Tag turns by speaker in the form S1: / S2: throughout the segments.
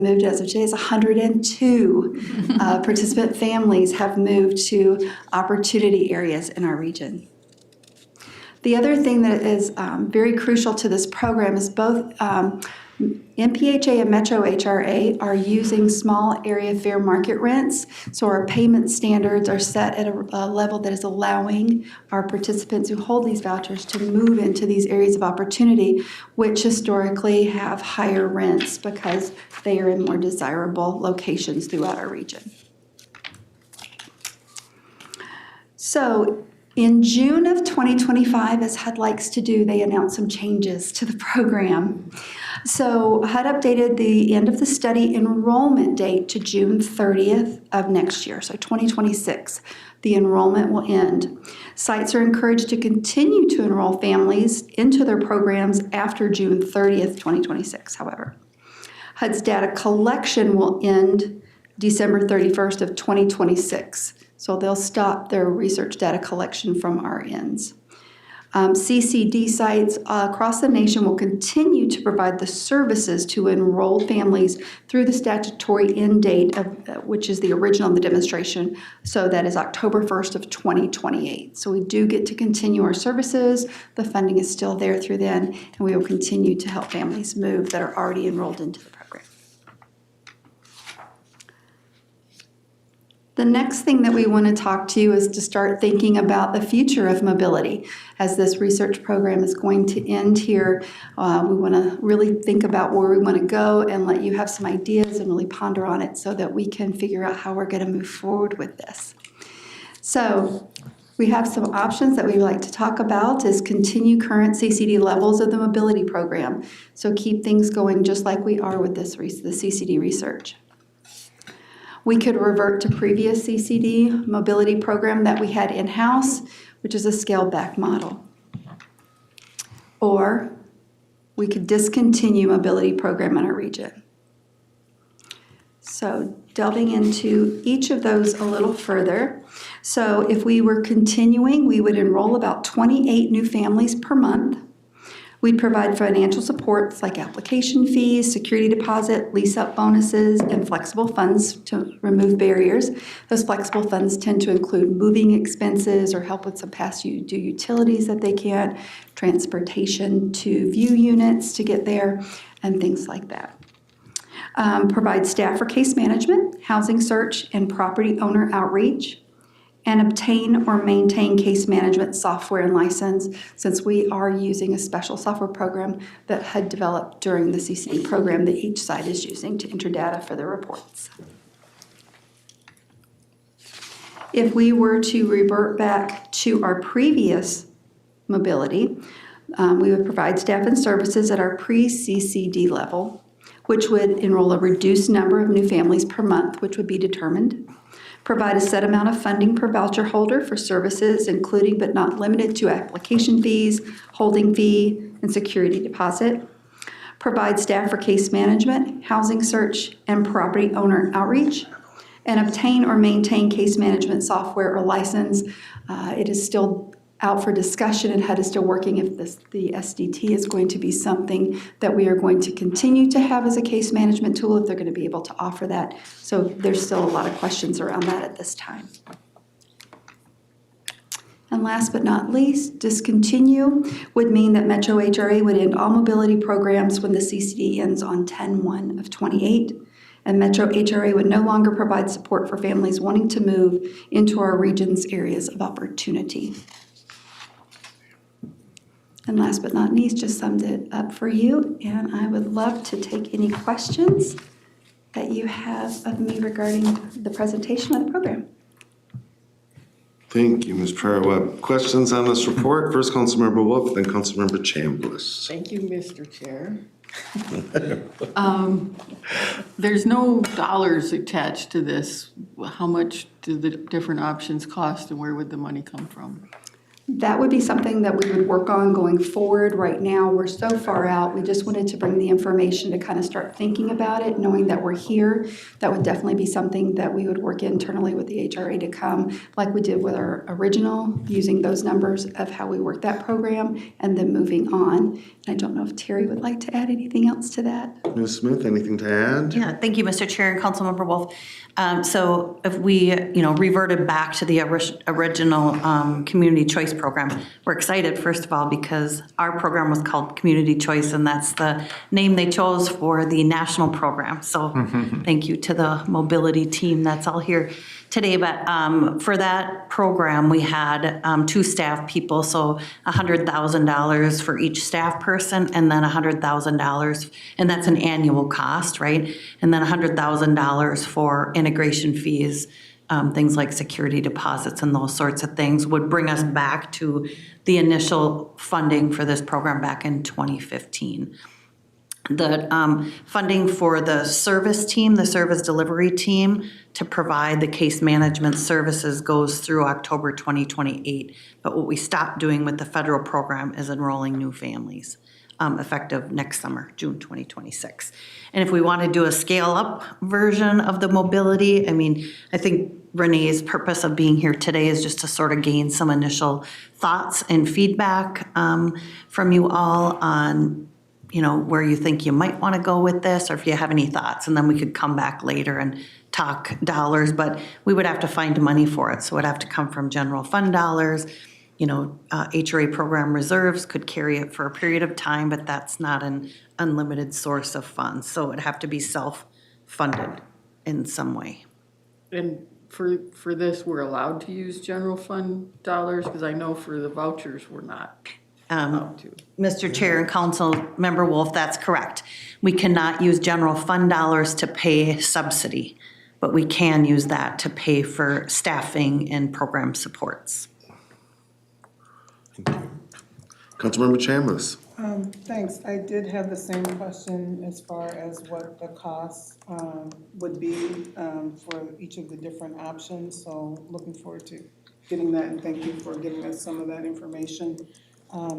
S1: moved as of today is 102 participant families have moved to opportunity areas in our region. The other thing that is very crucial to this program is both MPHA and Metro HRA are using small area fair market rents, so our payment standards are set at a level that is allowing our participants who hold these vouchers to move into these areas of opportunity, which historically have higher rents because they are in more desirable locations throughout our region. So in June of 2025, as HUD likes to do, they announced some changes to the program. So HUD updated the end of the study enrollment date to June 30th of next year, so 2026. The enrollment will end. Sites are encouraged to continue to enroll families into their programs after June 30th, 2026, however. HUD's data collection will end December 31st of 2026. So they'll stop their research data collection from our ends. CCD sites across the nation will continue to provide the services to enrolled families through the statutory end date, which is the original of the demonstration, so that is October 1st of 2028. So we do get to continue our services. The funding is still there through then, and we will continue to help families move that are already enrolled into the program. The next thing that we want to talk to you is to start thinking about the future of mobility. As this research program is going to end here, we want to really think about where we want to go and let you have some ideas and really ponder on it so that we can figure out how we're going to move forward with this. So we have some options that we'd like to talk about is continue current CCD levels of the mobility program. So keep things going just like we are with this the CCD research. We could revert to previous CCD mobility program that we had in-house, which is a scaled-back model. Or we could discontinue mobility program in our region. So delving into each of those a little further. So if we were continuing, we would enroll about 28 new families per month. We'd provide financial supports like application fees, security deposit, lease-up bonuses, and flexible funds to remove barriers. Those flexible funds tend to include moving expenses or help with some past due utilities that they can't, transportation to view units to get there, and things like that. Provide staff for case management, housing search, and property owner outreach. And obtain or maintain case management software and license, since we are using a special software program that HUD developed during the CCD program that each site is using to enter data for their reports. If we were to revert back to our previous mobility, we would provide staff and services at our pre-CCD level, which would enroll a reduced number of new families per month, which would be determined. Provide a set amount of funding per voucher holder for services, including but not limited to application fees, holding fee, and security deposit. Provide staff for case management, housing search, and property owner outreach. And obtain or maintain case management software or license. It is still out for discussion, and HUD is still working if the SDT is going to be something that we are going to continue to have as a case management tool, if they're going to be able to offer that. So there's still a lot of questions around that at this time. And last but not least, discontinue would mean that Metro HRA would end all mobility programs when the CCD ends on 10/1 of 28. And Metro HRA would no longer provide support for families wanting to move into our region's areas of opportunity. And last but not least, just summed it up for you, and I would love to take any questions that you have of me regarding the presentation of the program.
S2: Thank you, Ms. Pryor-Webb. Questions on this report? First, Councilmember Wolf, then Councilmember Chambliss.
S3: Thank you, Mr. Chair. There's no dollars attached to this. How much do the different options cost, and where would the money come from?
S1: That would be something that we would work on going forward. Right now, we're so far out. We just wanted to bring the information to kind of start thinking about it, knowing that we're here. That would definitely be something that we would work internally with the HRA to come, like we did with our original, using those numbers of how we work that program and then moving on. And I don't know if Terry would like to add anything else to that.
S2: Ms. Smith, anything to add?
S4: Yeah, thank you, Mr. Chair and Councilmember Wolf. So if we, reverted back to the original Community Choice Program, we're excited, first of all, because our program was called Community Choice, and that's the name they chose for the national program. So thank you to the mobility team that's all here today. But for that program, we had 2 staff people, so $100,000 for each staff person, and then $100,000, and that's an annual cost, right? And then $100,000 for integration fees, things like security deposits and those sorts of things would bring us back to the initial funding for this program back in 2015. The funding for the service team, the service delivery team, to provide the case management services goes through October 2028. But what we stopped doing with the federal program is enrolling new families, effective next summer, June 2026. And if we want to do a scale-up version of the mobility, I think Renee's purpose of being here today is just to sort of gain some initial thoughts and feedback from you all on where you think you might want to go with this, or if you have any thoughts, and then we could come back later and talk dollars, but we would have to find money for it. So it would have to come from general fund dollars. HRA program reserves could carry it for a period of time, but that's not an unlimited source of funds. So it would have to be self-funded in some way.
S3: And for this, we're allowed to use general fund dollars? Because I know for the vouchers, we're not allowed to.
S4: Mr. Chair and Council Member Wolf, that's correct. We cannot use general fund dollars to pay subsidy, but we can use that to pay for staffing and program supports.
S2: Councilmember Chambliss.
S5: Thanks. I did have the same question as far as what the costs would be for each of the different options. So looking forward to getting that, and thank you for giving us some of that information.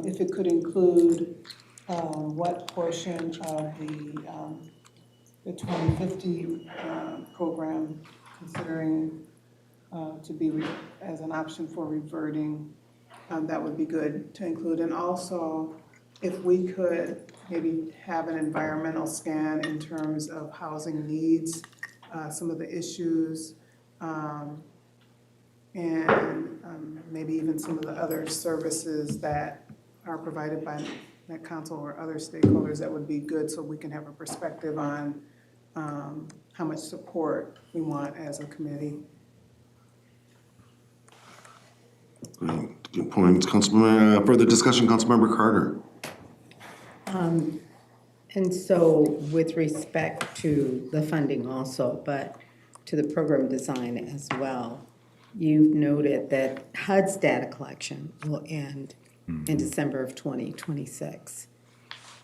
S5: If it could include what portion of the 2050 program, considering to be as an option for reverting, that would be good to include. And also, if we could maybe have an environmental scan in terms of housing needs, some of the issues, and maybe even some of the other services that are provided by that council or other stakeholders, that would be good, so we can have a perspective on how much support we want as a committee.
S2: Good points, Councilmember. Further discussion, Councilmember Carter.
S6: And so with respect to the funding also, but to the program design as well, you've noted that HUD's data collection will end in December of 2026.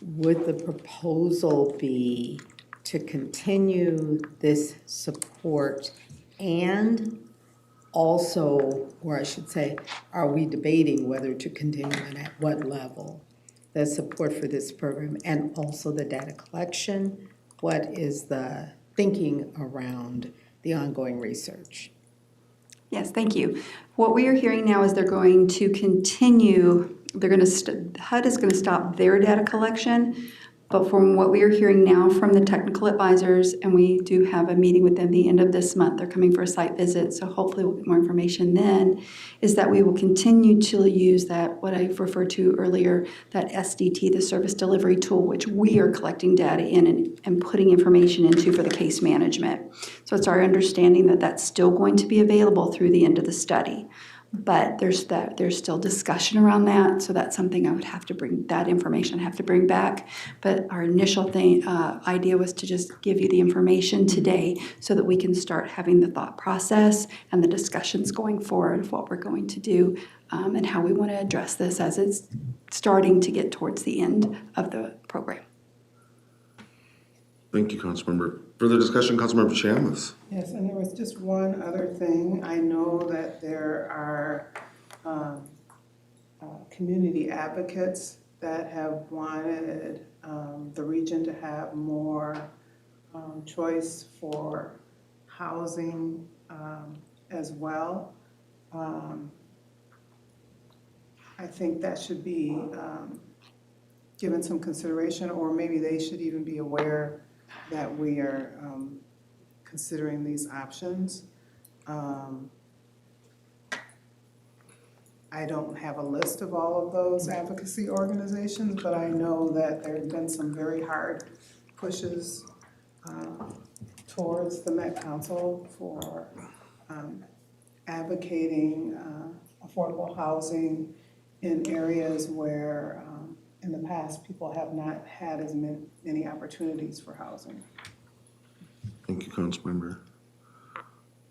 S6: Would the proposal be to continue this support, and also, or I should say, are we debating whether to continue and at what level the support for this program, and also the data collection? What is the thinking around the ongoing research?
S1: Yes, thank you. What we are hearing now is they're going to continue, HUD is going to stop their data collection, but from what we are hearing now from the technical advisors, and we do have a meeting with them the end of this month, they're coming for a site visit, so hopefully we'll get more information then, is that we will continue to use that, what I referred to earlier, that SDT, the service delivery tool, which we are collecting data in and putting information into for the case management. So it's our understanding that that's still going to be available through the end of the study. But there's still discussion around that, so that's something I would have to bring, that information I have to bring back. But our initial idea was to just give you the information today so that we can start having the thought process and the discussions going forward of what we're going to do and how we want to address this as it's starting to get towards the end of the program.
S2: Thank you, Councilmember. Further discussion, Councilmember Chambliss.
S5: Yes, and there was just one other thing. I know that there are community advocates that have wanted the region to have more choice for housing as well. I think that should be given some consideration, or maybe they should even be aware that we are considering these options. I don't have a list of all of those advocacy organizations, but I know that there have been some very hard pushes towards the Met Council for advocating affordable housing in areas where in the past people have not had as many opportunities for housing.
S2: Thank you, Councilmember.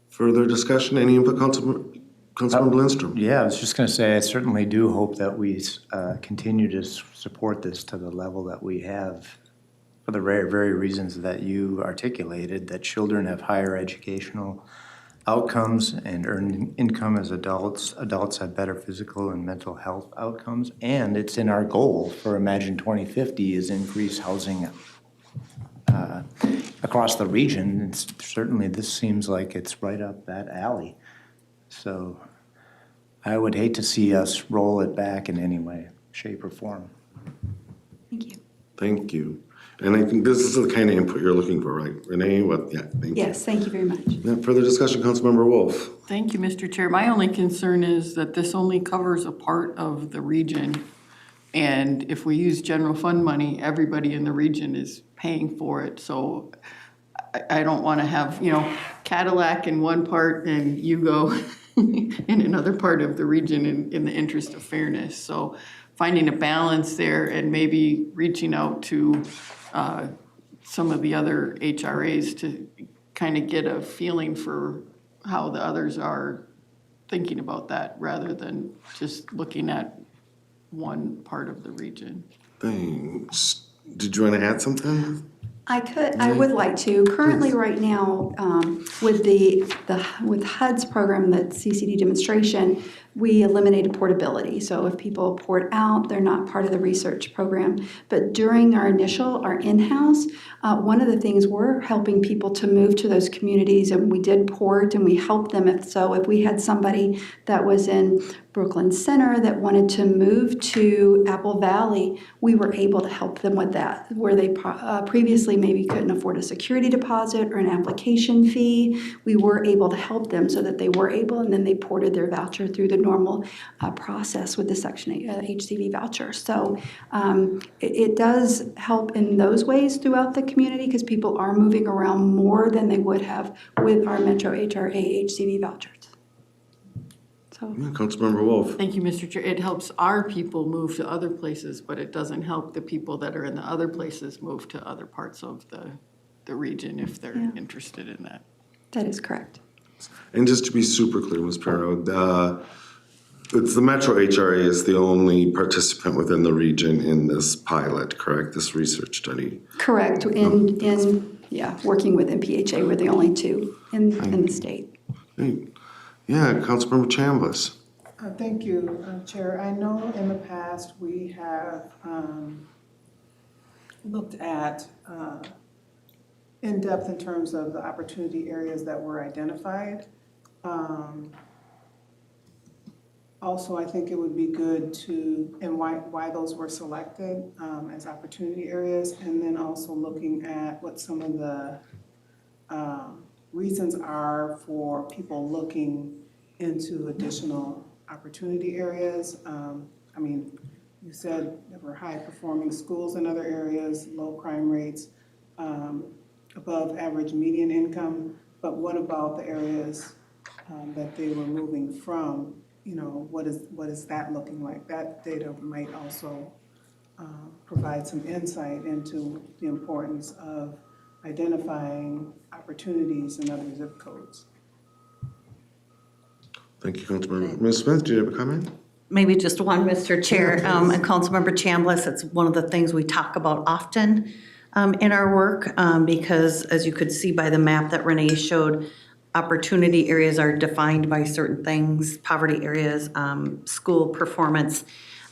S2: Further discussion, any input, Councilmember Lindstrom?
S7: Yeah, I was just going to say, I certainly do hope that we continue to support this to the level that we have for the very, very reasons that you articulated, that children have higher educational outcomes and earn income as adults. Adults have better physical and mental health outcomes. And it's in our goal for Imagine 2050 is increase housing across the region. And certainly this seems like it's right up that alley. So I would hate to see us roll it back in any way, shape, or form.
S1: Thank you.
S2: Thank you. And I think this is the kind of input you're looking for, right? Renee, what? Yeah, thank you.
S1: Yes, thank you very much.
S2: Yeah, further discussion, Councilmember Wolf.
S3: Thank you, Mr. Chair. My only concern is that this only covers a part of the region. And if we use general fund money, everybody in the region is paying for it. So I don't want to have, Cadillac in one part and you go in another part of the region in the interest of fairness. So finding a balance there and maybe reaching out to some of the other HRAs to kind of get a feeling for how the others are thinking about that rather than just looking at one part of the region.
S2: Thanks. Did you want to add something?
S1: I would like to. Currently, right now, with HUD's program, the CCD demonstration, we eliminated portability. So if people port out, they're not part of the research program. But during our in-house, one of the things we're helping people to move to those communities, and we did port and we helped them. If we had somebody that was in Brooklyn Center that wanted to move to Apple Valley, we were able to help them with that, where they previously maybe couldn't afford a security deposit or an application fee. We were able to help them so that they were able, and then they ported their voucher through the normal process with the Section 8 HCV voucher. So it does help in those ways throughout the community because people are moving around more than they would have with our Metro HRA HCV vouchers. So.
S2: Yeah, Councilmember Wolf.
S3: Thank you, Mr. Chair. It helps our people move to other places, but it doesn't help the people that are in the other places move to other parts of the region if they're interested in that.
S1: That is correct.
S2: And just to be super clear, Ms. Perro, it's the Metro HRA is the only participant within the region in this pilot, correct? This research study.
S1: Correct. Working with MPHA, we're the only two in the state.
S2: Great. Yeah, Councilmember Chambliss.
S5: Thank you, Chair. I know in the past we have looked at in depth in terms of the opportunity areas that were identified. Also, I think it would be good to, and why those were selected as opportunity areas, and then also looking at what some of the reasons are for people looking into additional opportunity areas. You said there were high-performing schools in other areas, low crime rates, above average median income, but what about the areas that they were moving from? What is that looking like? That data might also provide some insight into the importance of identifying opportunities in other zip codes.
S2: Thank you, Councilmember. Ms. Smith, do you have a comment?
S4: Maybe just one, Mr. Chair, and Councilmember Chambliss. It's one of the things we talk about often in our work because, as you could see by the map that Renee showed, opportunity areas are defined by certain things, poverty areas, school performance.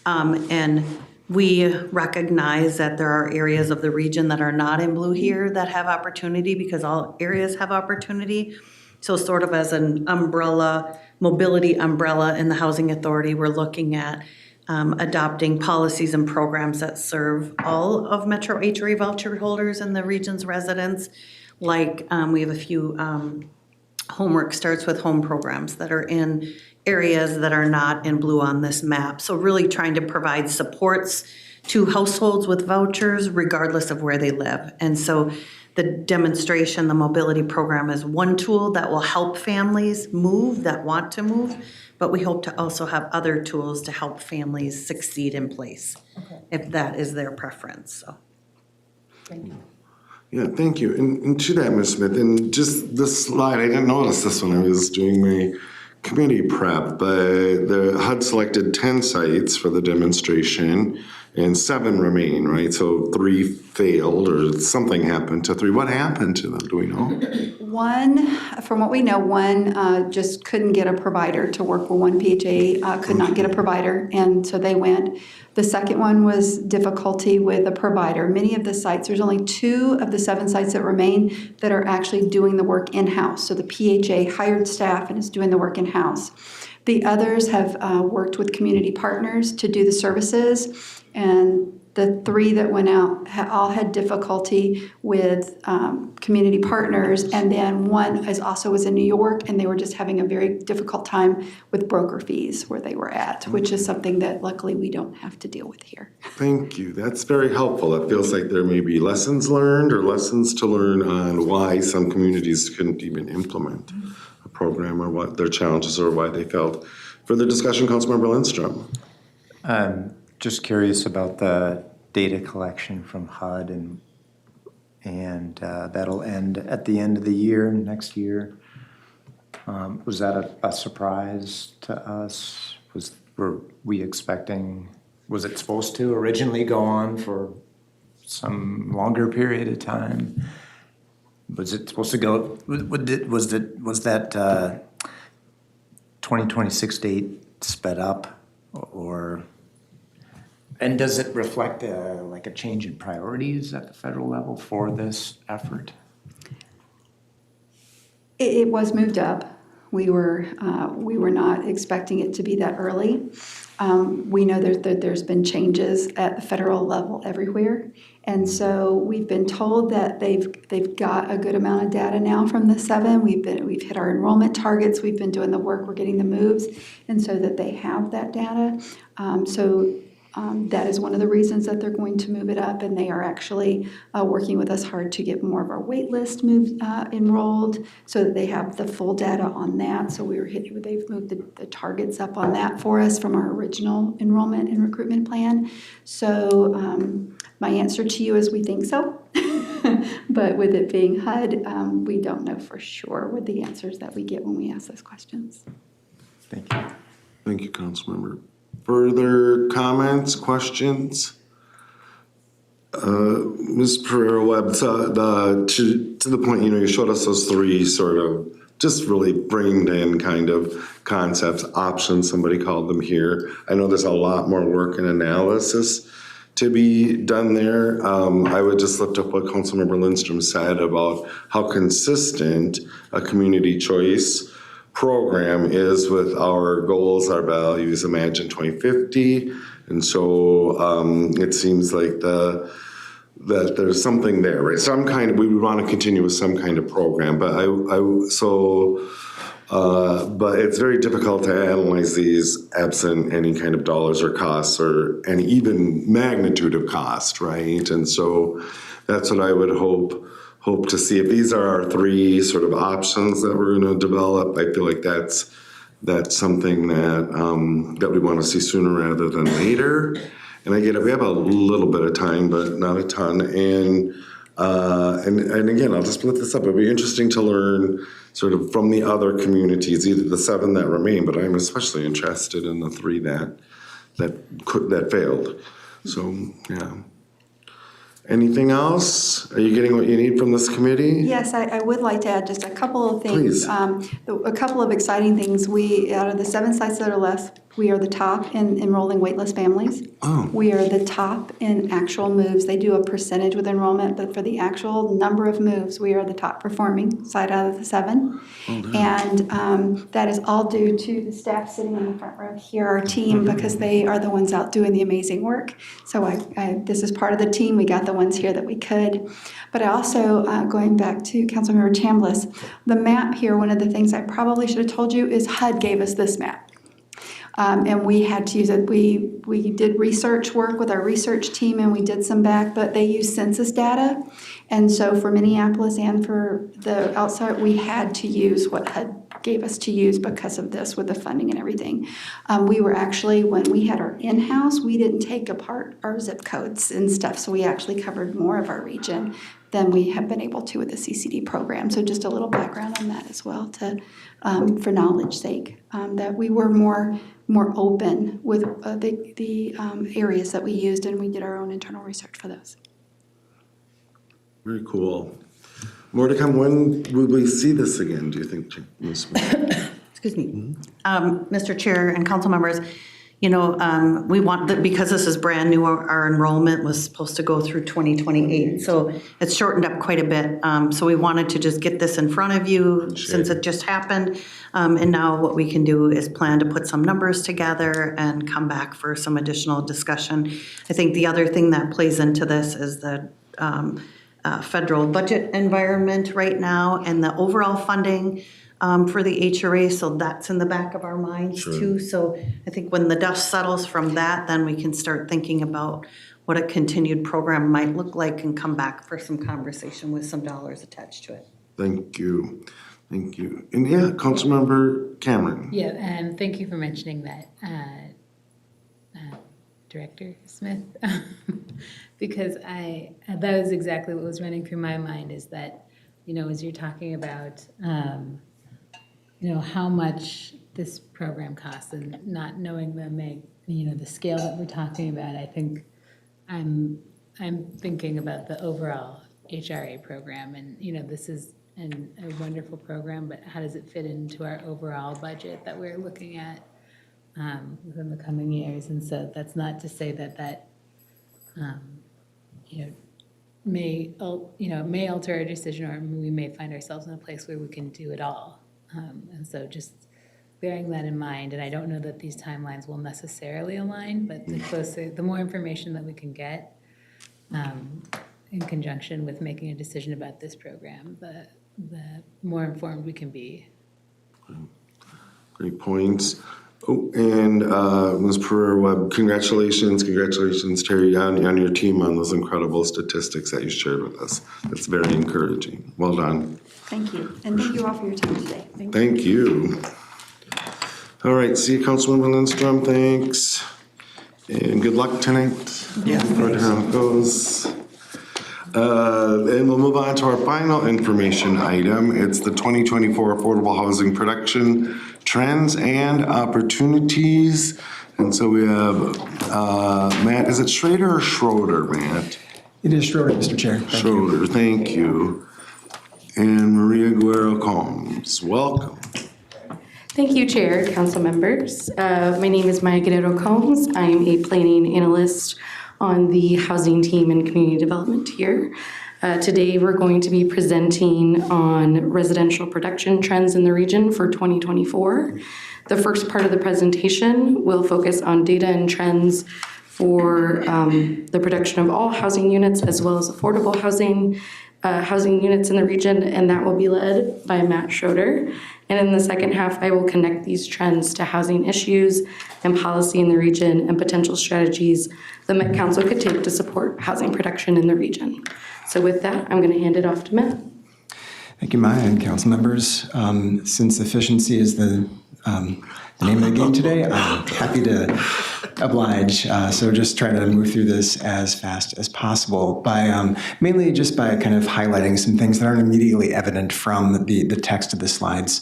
S4: And we recognize that there are areas of the region that are not in blue here that have opportunity, because all areas have opportunity. So sort of as an umbrella, mobility umbrella in the Housing Authority, we're looking at adopting policies and programs that serve all of Metro HRA voucher holders and the region's residents. Like we have a few homework starts with home programs that are in areas that are not in blue on this map. So really trying to provide supports to households with vouchers regardless of where they live. And so the demonstration, the mobility program is one tool that will help families move that want to move, but we hope to also have other tools to help families succeed in place, if that is their preference, so.
S5: Thank you.
S2: Yeah, thank you. And to that, Ms. Smith, and just this slide, I didn't notice this when I was doing my committee prep, but the HUD selected 10 sites for the demonstration and 7 remain, right? So 3 failed or something happened to 3. What happened to them? Do we know?
S1: One, from what we know, one just couldn't get a provider to work with one PHA, could not get a provider, and so they went. The second one was difficulty with a provider. Many of the sites, there's only 2 of the 7 sites that remain that are actually doing the work in-house. So the PHA hired staff and is doing the work in-house. The others have worked with community partners to do the services, and the 3 that went out all had difficulty with community partners, and then one was in New York, and they were just having a very difficult time with broker fees where they were at, which is something that luckily we don't have to deal with here.
S2: Thank you. That's very helpful. It feels like there may be lessons learned or lessons to learn on why some communities couldn't even implement a program or what their challenges or why they failed. Further discussion, Councilmember Lindstrom.
S7: Just curious about the data collection from HUD, and that'll end at the end of the year, next year. Was that a surprise to us? Were we expecting, was it supposed to originally go on for some longer period of time? Was it supposed to go, was that 2026 date sped up, or? And does it reflect like a change in priorities at the federal level for this effort?
S1: It was moved up. We were not expecting it to be that early. We know that there's been changes at the federal level everywhere, and so we've been told that they've got a good amount of data now from the 7. We've hit our enrollment targets. We've been doing the work. We're getting the moves, and so that they have that data. That is one of the reasons that they're going to move it up, and they are actually working with us hard to get more of our wait list enrolled so that they have the full data on that. So they've moved the targets up on that for us from our original enrollment and recruitment plan. So my answer to you is we think so, but with it being HUD, we don't know for sure with the answers that we get when we ask those questions.
S7: Thank you.
S2: Thank you, Councilmember. Further comments, questions? Ms. Pereira-Webb, to the point, you showed us those 3 sort of just really framed in kind of concepts, options, somebody called them here. I know there's a lot more work and analysis to be done there. I would just lift up what Councilmember Lindstrom said about how consistent a community choice program is with our goals, our values, Imagine 2050. And so it seems like that there's something there, right? We would want to continue with some kind of program, but but it's very difficult to analyze these absent any kind of dollars or costs or any even magnitude of cost, right? And so that's what I would hope to see. If these are our 3 sort of options that we're going to develop, I feel like that's something that we want to see sooner rather than later. And I get it, we have a little bit of time, but not a ton. And again, I'll just split this up. It'll be interesting to learn sort of from the other communities, either the 7 that remain, but I'm especially interested in the 3 that failed. So yeah. Anything else? Are you getting what you need from this committee?
S1: Yes, I would like to add just a couple of
S2: Please.
S1: things. A couple of exciting things. We, out of the 7 sites that are left, we are the top in enrolling waitlist families.
S2: Oh.
S1: We are the top in actual moves. They do a percentage with enrollment, but for the actual number of moves, we are the top performing site out of the 7. And that is all due to the staff sitting in the front row here, our team, because they are the ones out doing the amazing work. So this is part of the team. We got the ones here that we could. But I also, going back to Councilmember Chambliss, the map here, one of the things I probably should have told you is HUD gave us this map. And we had to use it. We did research work with our research team, and we did some back, but they use census data. And so for Minneapolis and for the outside, we had to use what HUD gave us to use because of this with the funding and everything. We were actually, when we had our in-house, we didn't take apart our zip codes and stuff, so we actually covered more of our region than we have been able to with the CCD program. So just a little background on that as well, to for knowledge sake, that we were more open with the areas that we used, and we did our own internal research for those.
S2: Very cool. More to come. When will we see this again, do you think, Ms. Smith?
S4: Excuse me. Mr. Chair and council members, we want that because this is brand new, our enrollment was supposed to go through 2028. So it's shortened up quite a bit. So we wanted to just get this in front of you since it just happened. And now what we can do is plan to put some numbers together and come back for some additional discussion. I think the other thing that plays into this is the federal budget environment right now and the overall funding for the HRA, so that's in the back of our minds too. So I think when the dust settles from that, then we can start thinking about what a continued program might look like and come back for some conversation with some dollars attached to it.
S2: Thank you. Thank you. And yeah, Councilmember Cameron.
S8: Yeah, and thank you for mentioning that, Director Smith, because that was exactly what was running through my mind, is that, as you're talking about, how much this program costs and not knowing the scale that we're talking about, I think I'm thinking about the overall HRA program, and, this is a wonderful program, but how does it fit into our overall budget that we're looking at within the coming years? And so that's not to say that may alter our decision, or we may find ourselves in a place where we can do it all. And so just bearing that in mind, and I don't know that these timelines will necessarily align, but the more information that we can get in conjunction with making a decision about this program, the more informed we can be.
S2: Great points. Oh, and Ms. Pereira-Webb, congratulations, Terry, on your team on those incredible statistics that you shared with us. That's very encouraging. Well done.
S1: Thank you. And thank you all for your time today.
S2: Thank you. All right, see you, Councilwoman Lindstrom. Thanks. And good luck tonight.
S7: Yeah.
S2: For how it goes. And we'll move on to our final information item. It's the 2024 Affordable Housing Production Trends and Opportunities. And so we have, Matt, is it Schrader or Schroeder, Matt?
S9: It is Schroeder, Mr. Chair.
S2: Schroeder, thank you. And Maria Guerrero-Combs, welcome.
S10: Thank you, Chair, Council members. My name is Maya Guerrero-Combs. I am a planning analyst on the housing team and community development here. Today, we're going to be presenting on residential production trends in the region for 2024. The first part of the presentation will focus on data and trends for the production of all housing units as well as affordable housing units in the region, and that will be led by Matt Schroeder. And in the second half, I will connect these trends to housing issues and policy in the region and potential strategies the Met Council could take to support housing production in the region. So with that, I'm going to hand it off to Matt.
S9: Thank you, Maya, and council members. Since efficiency is the name of the game today, I'm happy to oblige. So just try to move through this as fast as possible by mainly just by kind of highlighting some things that aren't immediately evident from the text of the slides.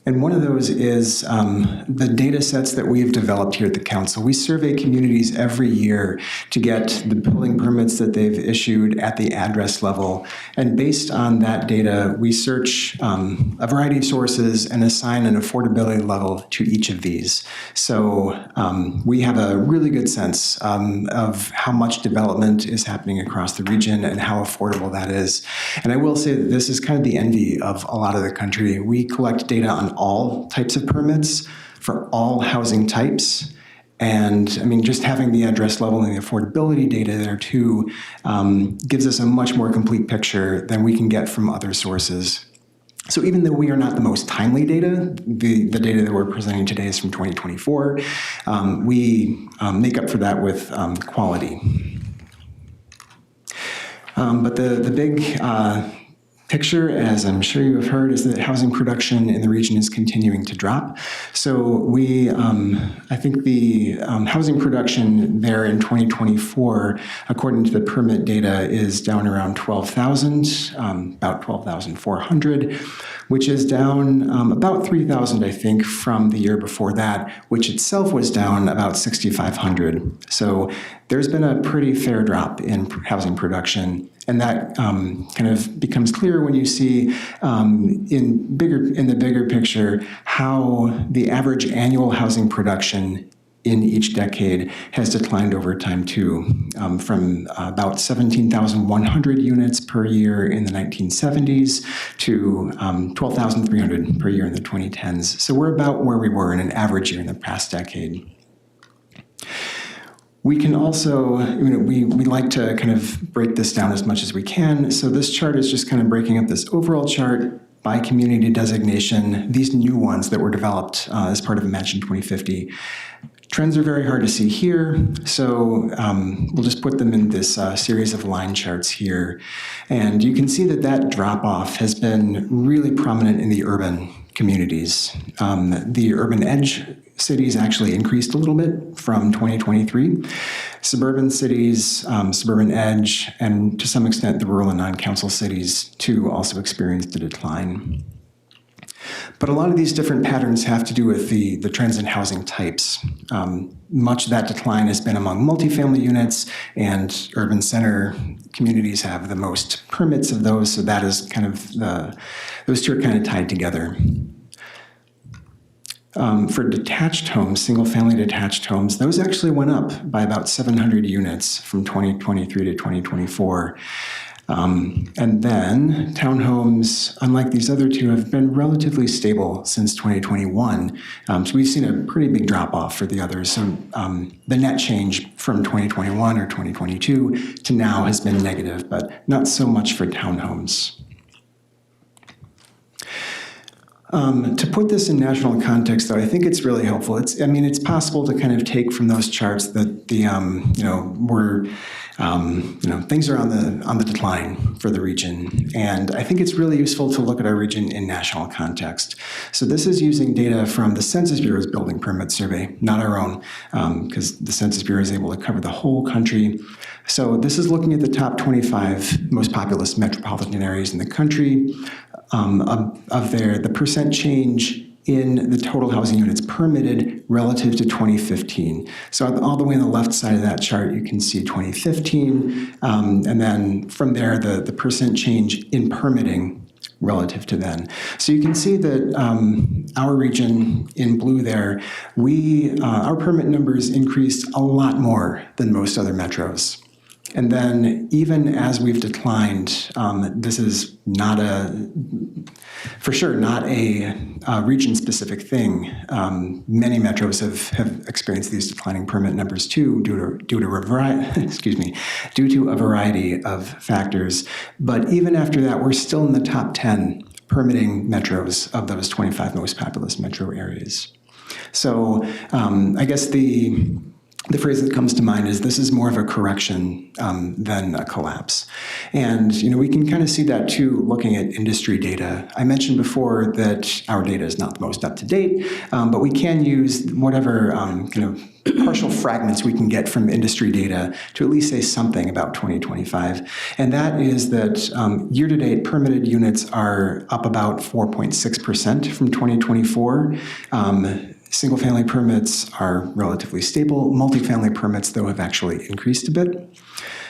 S9: And one of those is the data sets that we've developed here at the council. We survey communities every year to get the building permits that they've issued at the address level. And based on that data, we search a variety of sources and assign an affordability level to each of these. So we have a really good sense of how much development is happening across the region and how affordable that is. And I will say that this is kind of the envy of a lot of the country. We collect data on all types of permits for all housing types. And I mean, just having the address level and the affordability data there too gives us a much more complete picture than we can get from other sources. So even though we are not the most timely data, the data that we're presenting today is from 2024, we make up for that with quality. But the big picture, as I'm sure you have heard, is that housing production in the region is continuing to drop. So we, I think the housing production there in 2024, according to the permit data, is down around 12,000, about 12,400, which is down about 3,000, I think, from the year before that, which itself was down about 6,500. So there's been a pretty fair drop in housing production. And that kind of becomes clear when you see in the bigger picture how the average annual housing production in each decade has declined over time too, from about 17,100 units per year in the 1970s to 12,300 per year in the 2010s. So we're about where we were in an average year in the past decade. We can also, we like to kind of break this down as much as we can. So this chart is just kind of breaking up this overall chart by community designation, these new ones that were developed as part of Imagine 2050. Trends are very hard to see here, so we'll just put them in this series of line charts here. And you can see that that drop-off has been really prominent in the urban communities. The urban edge cities actually increased a little bit from 2023. Suburban cities, suburban edge, and to some extent the rural and non-council cities too also experienced a decline. But a lot of these different patterns have to do with the trends in housing types. Much of that decline has been among multifamily units, and urban center communities have the most permits of those, so that is kind of those two are kind of tied together. For detached homes, single-family detached homes, those actually went up by about 700 units from 2023 to 2024. And then townhomes, unlike these other two, have been relatively stable since 2021. So we've seen a pretty big drop-off for the others. So the net change from 2021 or 2022 to now has been negative, but not so much for townhomes. To put this in national context, though, I think it's really helpful. It's possible to kind of take from those charts that things are on the decline for the region. And I think it's really useful to look at our region in national context. So this is using data from the Census Bureau's building permit survey, not our own, because the Census Bureau is able to cover the whole country. So this is looking at the top 25 most populous metropolitan areas in the country. The percent change in the total housing units permitted relative to 2015. So all the way on the left side of that chart, you can see 2015, and then from there, the percent change in permitting relative to then. So you can see that our region in blue there, our permit numbers increased a lot more than most other metros. And then even as we've declined, this is for sure not a region-specific thing. Many metros have experienced these declining permit numbers too, due to a variety of factors. But even after that, we're still in the top 10 permitting metros of those 25 most populous metro areas. So I guess the the phrase that comes to mind is this is more of a correction than a collapse. And, we can kind of see that too looking at industry data. I mentioned before that our data is not the most up to date, but we can use whatever partial fragments we can get from industry data to at least say something about 2025. And that is that year-to-date permitted units are up about 4.6% from 2024. Single-family permits are relatively stable. Multifamily permits, though, have actually increased a bit.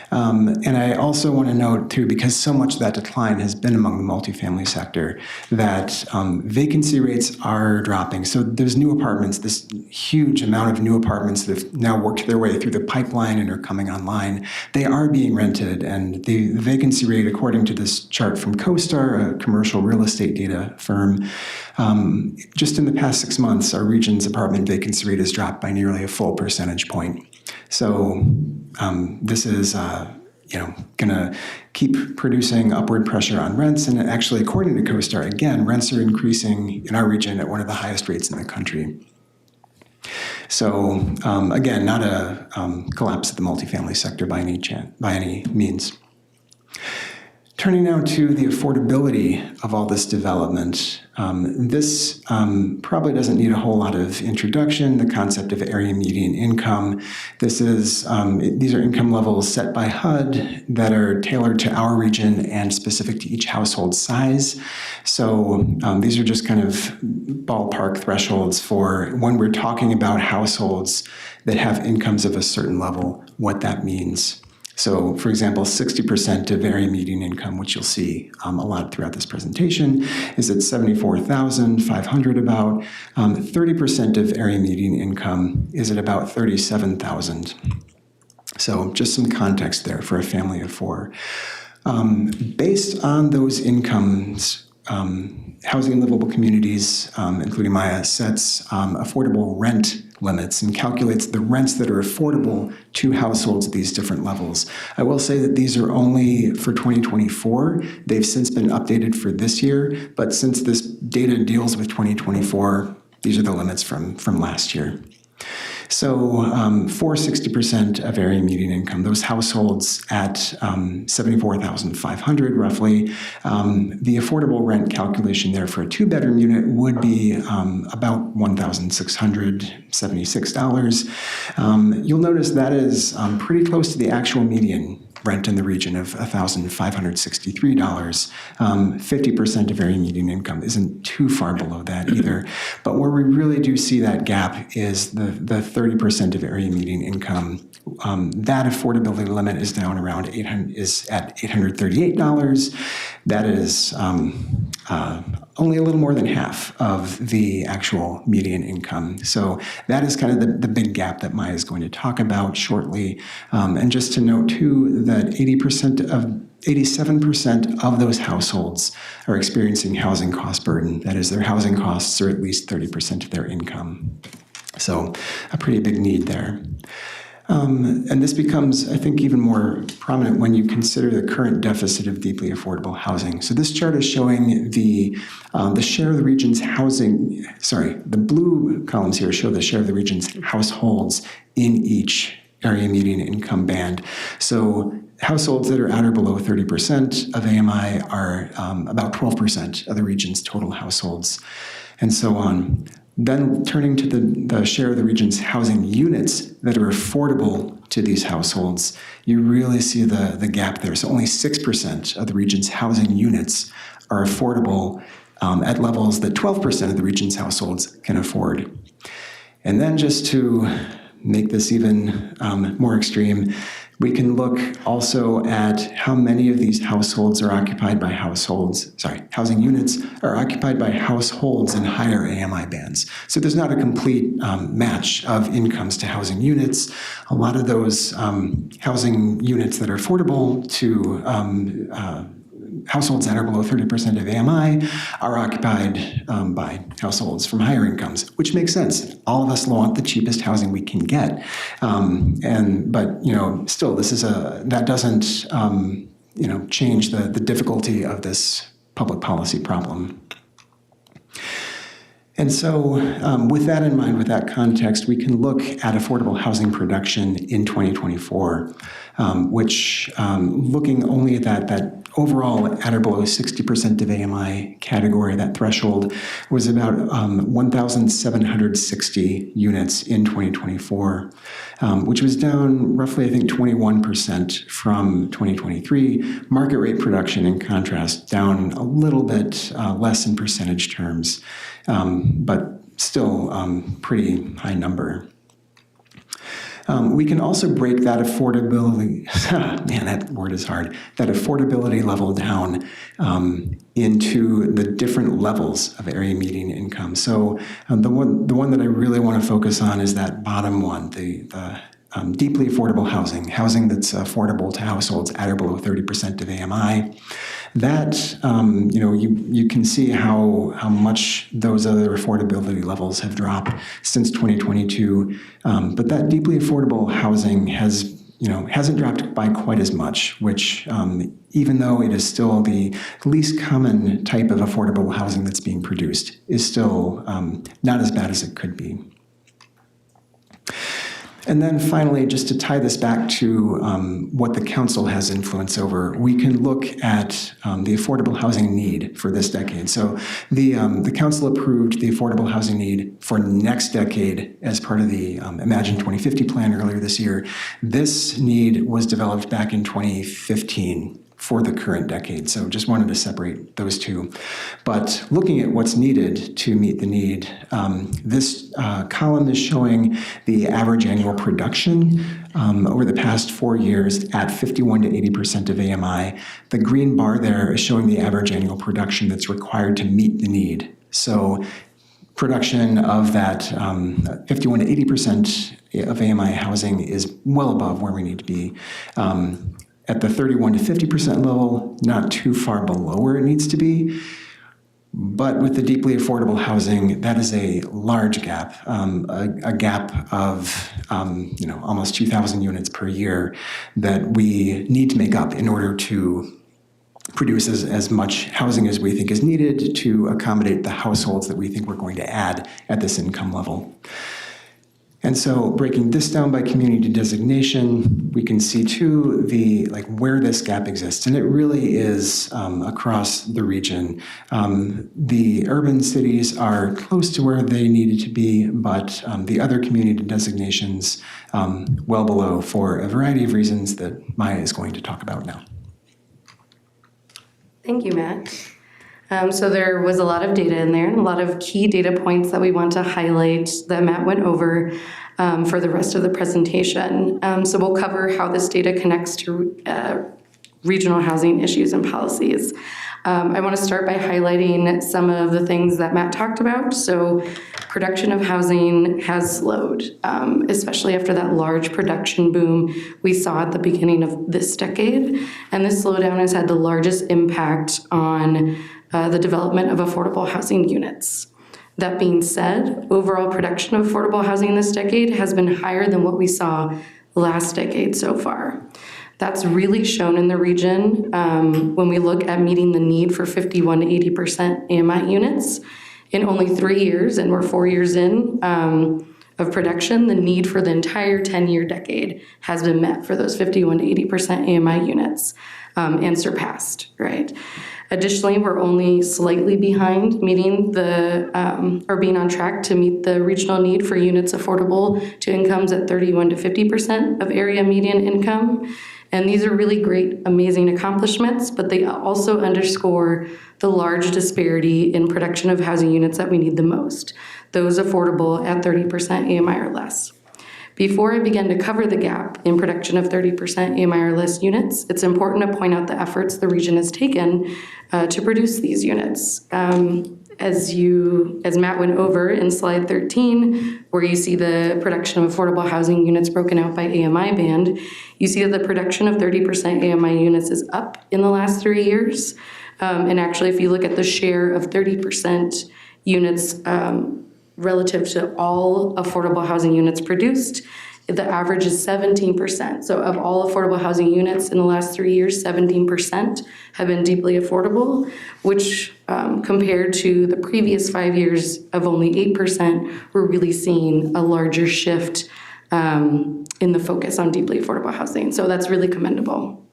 S9: And I also want to note, too, because so much of that decline has been among the multifamily sector, that vacancy rates are dropping. So there's new apartments, this huge amount of new apartments that have now worked their way through the pipeline and are coming online. They are being rented, and the vacancy rate, according to this chart from CoStar, a commercial real estate data firm, just in the past 6 months, our region's apartment vacancy rate has dropped by nearly a full percentage point. So this is, going to keep producing upward pressure on rents. And actually, according to CoStar, again, rents are increasing in our region at one of the highest rates in the country. So again, not a collapse of the multifamily sector by any means. Turning now to the affordability of all this development, this probably doesn't need a whole lot of introduction. The concept of area median income. These are income levels set by HUD that are tailored to our region and specific to each household size. So these are just kind of ballpark thresholds for when we're talking about households that have incomes of a certain level, what that means. So, for example, 60% of area median income, which you'll see a lot throughout this presentation, is at $74,500 about. 30% of area median income is at about $37,000. So just some context there for a family of four. Based on those incomes, Housing and Livable Communities, including Maya, sets affordable rent limits and calculates the rents that are affordable to households at these different levels. I will say that these are only for 2024. They've since been updated for this year, but since this data deals with 2024, these are the limits from last year. So for 60% of area median income, those households at $74,500 roughly, the affordable rent calculation there for a two-bedroom unit would be about $1,676. You'll notice that is pretty close to the actual median rent in the region of $1,563. 50% of area median income isn't too far below that either. But where we really do see that gap is the 30% of area median income. That affordability limit is down around $838. That is only a little more than half of the actual median income. So that is kind of the big gap that Maya is going to talk about shortly. And just to note too that 87% of those households are experiencing housing cost burden. That is, their housing costs are at least 30% of their income. So a pretty big need there. And this becomes, I think, even more prominent when you consider the current deficit of deeply affordable housing. So this chart is showing the share of the region's housing, the blue columns here show the share of the region's households in each area median income band. So households that are at or below 30% of AMI are about 12% of the region's total households, and so on. Then turning to the share of the region's housing units that are affordable to these households, you really see the gap there. So only 6% of the region's housing units are affordable at levels that 12% of the region's households can afford. And then just to make this even more extreme, we can look also at how many of these households are occupied by housing units are occupied by households in higher AMI bands. So there's not a complete match of incomes to housing units. A lot of those housing units that are affordable to households that are below 30% of AMI are occupied by households from higher incomes, which makes sense. All of us want the cheapest housing we can get, but still, that doesn't change the difficulty of this public policy problem. And so with that in mind, with that context, we can look at affordable housing production in 2024, which looking only at that overall at or below 60% of AMI category, that threshold was about 1,760 units in 2024, which was down roughly, I think, 21% from 2023. Market rate production, in contrast, down a little bit less in percentage terms, but still pretty high number. We can also break that affordability, man, that word is hard, that affordability level down into the different levels of area median income. So the one that I really want to focus on is that bottom one, the deeply affordable housing that's affordable to households at or below 30% of AMI. That, you can see how much those other affordability levels have dropped since 2022. But that deeply affordable housing hasn't dropped by quite as much, which even though it is still the least common type of affordable housing that's being produced, is still not as bad as it could be. And then finally, just to tie this back to what the council has influence over, we can look at the affordable housing need for this decade. So the council approved the affordable housing need for next decade as part of the Imagine 2050 plan earlier this year. This need was developed back in 2015 for the current decade. So just wanted to separate those two. But looking at what's needed to meet the need, this column is showing the average annual production over the past 4 years at 51 to 80% of AMI. The green bar there is showing the average annual production that's required to meet the need. So production of that 51 to 80% of AMI housing is well above where we need to be. At the 31 to 50% level, not too far below where it needs to be. But with the deeply affordable housing, that is a large gap, a gap of almost 2,000 units per year that we need to make up in order to produce as much housing as we think is needed to accommodate the households that we think we're going to add at this income level. And so breaking this down by community designation, we can see too where this gap exists. And it really is across the region. The urban cities are close to where they needed to be, but the other community designations well below for a variety of reasons that Maya is going to talk about now.
S10: Thank you, Matt. So there was a lot of data in there and a lot of key data points that we want to highlight that Matt went over for the rest of the presentation. So we'll cover how this data connects to regional housing issues and policies. I want to start by highlighting some of the things that Matt talked about. So production of housing has slowed, especially after that large production boom we saw at the beginning of this decade. And this slowdown has had the largest impact on the development of affordable housing units. That being said, overall production of affordable housing this decade has been higher than what we saw last decade so far. That's really shown in the region when we look at meeting the need for 51 to 80% AMI units. In only 3 years, and we're 4 years in of production, the need for the entire 10-year decade has been met for those 51 to 80% AMI units and surpassed, right? Additionally, we're only slightly behind meeting or being on track to meet the regional need for units affordable to incomes at 31 to 50% of area median income. And these are really great, amazing accomplishments, but they also underscore the large disparity in production of housing units that we need the most, those affordable at 30% AMI or less. Before I begin to cover the gap in production of 30% AMI or less units, it's important to point out the efforts the region has taken to produce these units. As Matt went over in slide 13, where you see the production of affordable housing units broken out by AMI band, you see that the production of 30% AMI units is up in the last 3 years. And actually, if you look at the share of 30% units relative to all affordable housing units produced, The average is 17%. So of all affordable housing units in the last 3 years, 17% have been deeply affordable, which compared to the previous 5 years of only 8%, we're really seeing a larger shift in the focus on deeply affordable housing. So that's really commendable.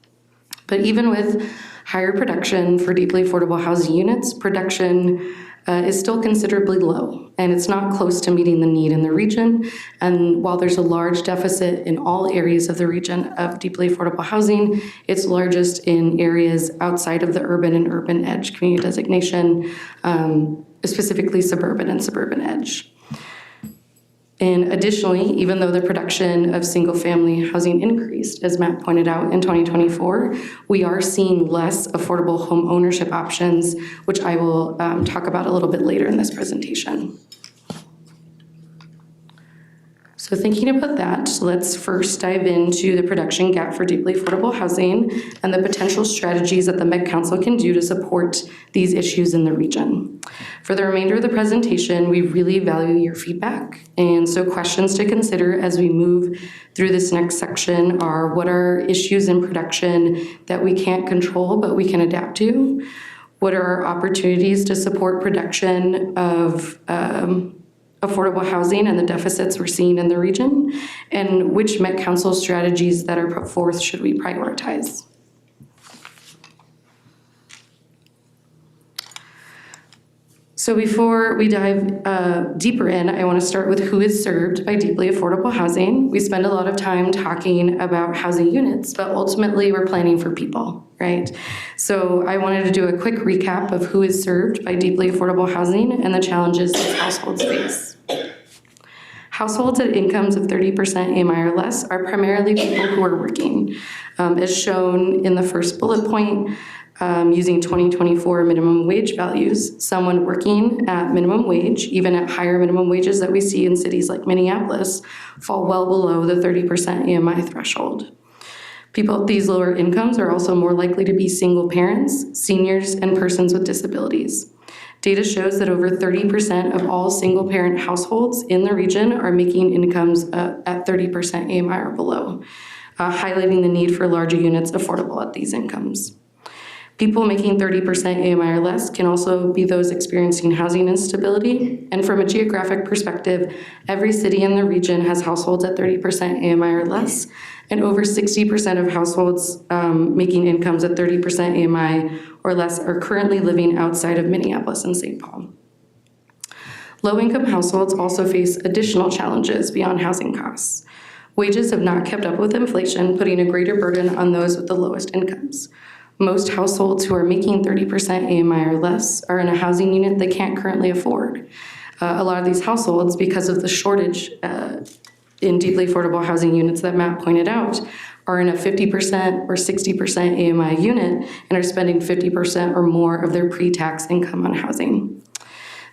S10: But even with higher production for deeply affordable housing units, production is still considerably low, and it's not close to meeting the need in the region. And while there's a large deficit in all areas of the region of deeply affordable housing, it's largest in areas outside of the urban and urban edge community designation, specifically suburban and suburban edge. And additionally, even though the production of single-family housing increased, as Matt pointed out, in 2024, we are seeing less affordable home ownership options, which I will talk about a little bit later in this presentation. So thinking about that, let's first dive into the production gap for deeply affordable housing and the potential strategies that the Met Council can do to support these issues in the region. For the remainder of the presentation, we really value your feedback. And so questions to consider as we move through this next section are, what are issues in production that we can't control but we can adapt to? What are our opportunities to support production of affordable housing and the deficits we're seeing in the region? And which Met Council strategies that are put forth should we prioritize? So before we dive deeper in, I want to start with who is served by deeply affordable housing. We spend a lot of time talking about housing units, but ultimately we're planning for people, right? So I wanted to do a quick recap of who is served by deeply affordable housing and the challenges these households face. Households at incomes of 30% AMI or less are primarily people who are working. As shown in the first bullet point, using 2024 minimum wage values, someone working at minimum wage, even at higher minimum wages that we see in cities like Minneapolis, fall well below the 30% AMI threshold. People at these lower incomes are also more likely to be single parents, seniors, and persons with disabilities. Data shows that over 30% of all single parent households in the region are making incomes at 30% AMI or below, highlighting the need for larger units affordable at these incomes. People making 30% AMI or less can also be those experiencing housing instability. And from a geographic perspective, every city in the region has households at 30% AMI or less, and over 60% of households making incomes at 30% AMI or less are currently living outside of Minneapolis and St. Paul. Low-income households also face additional challenges beyond housing costs. Wages have not kept up with inflation, putting a greater burden on those with the lowest incomes. Most households who are making 30% AMI or less are in a housing unit they can't currently afford. A lot of these households, because of the shortage in deeply affordable housing units that Matt pointed out, are in a 50% or 60% AMI unit and are spending 50% or more of their pre-tax income on housing.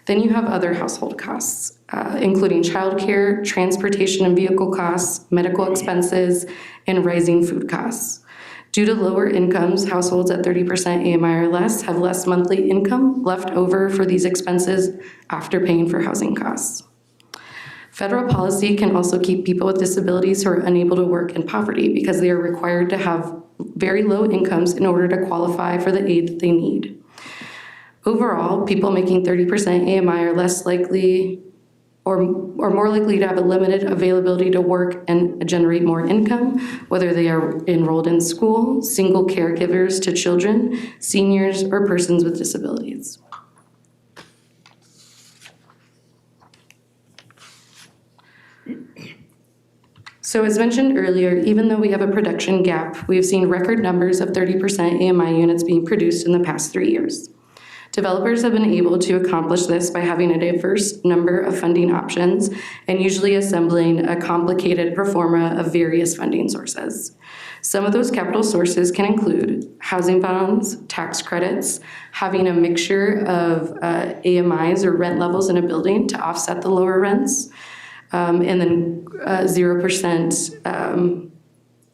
S10: Then you have other household costs, including childcare, transportation and vehicle costs, medical expenses, and rising food costs. Due to lower incomes, households at 30% AMI or less have less monthly income left over for these expenses after paying for housing costs. Federal policy can also keep people with disabilities who are unable to work in poverty because they are required to have very low incomes in order to qualify for the aid that they need. Overall, people making 30% AMI are less likely or more likely to have a limited availability to work and generate more income, whether they are enrolled in school, single caregivers to children, seniors, or persons with disabilities. So as mentioned earlier, even though we have a production gap, we have seen record numbers of 30% AMI units being produced in the past 3 years. Developers have been able to accomplish this by having a diverse number of funding options and usually assembling a complicated pro forma of various funding sources. Some of those capital sources can include housing bonds, tax credits, having a mixture of AMIs or rent levels in a building to offset the lower rents, and then 0%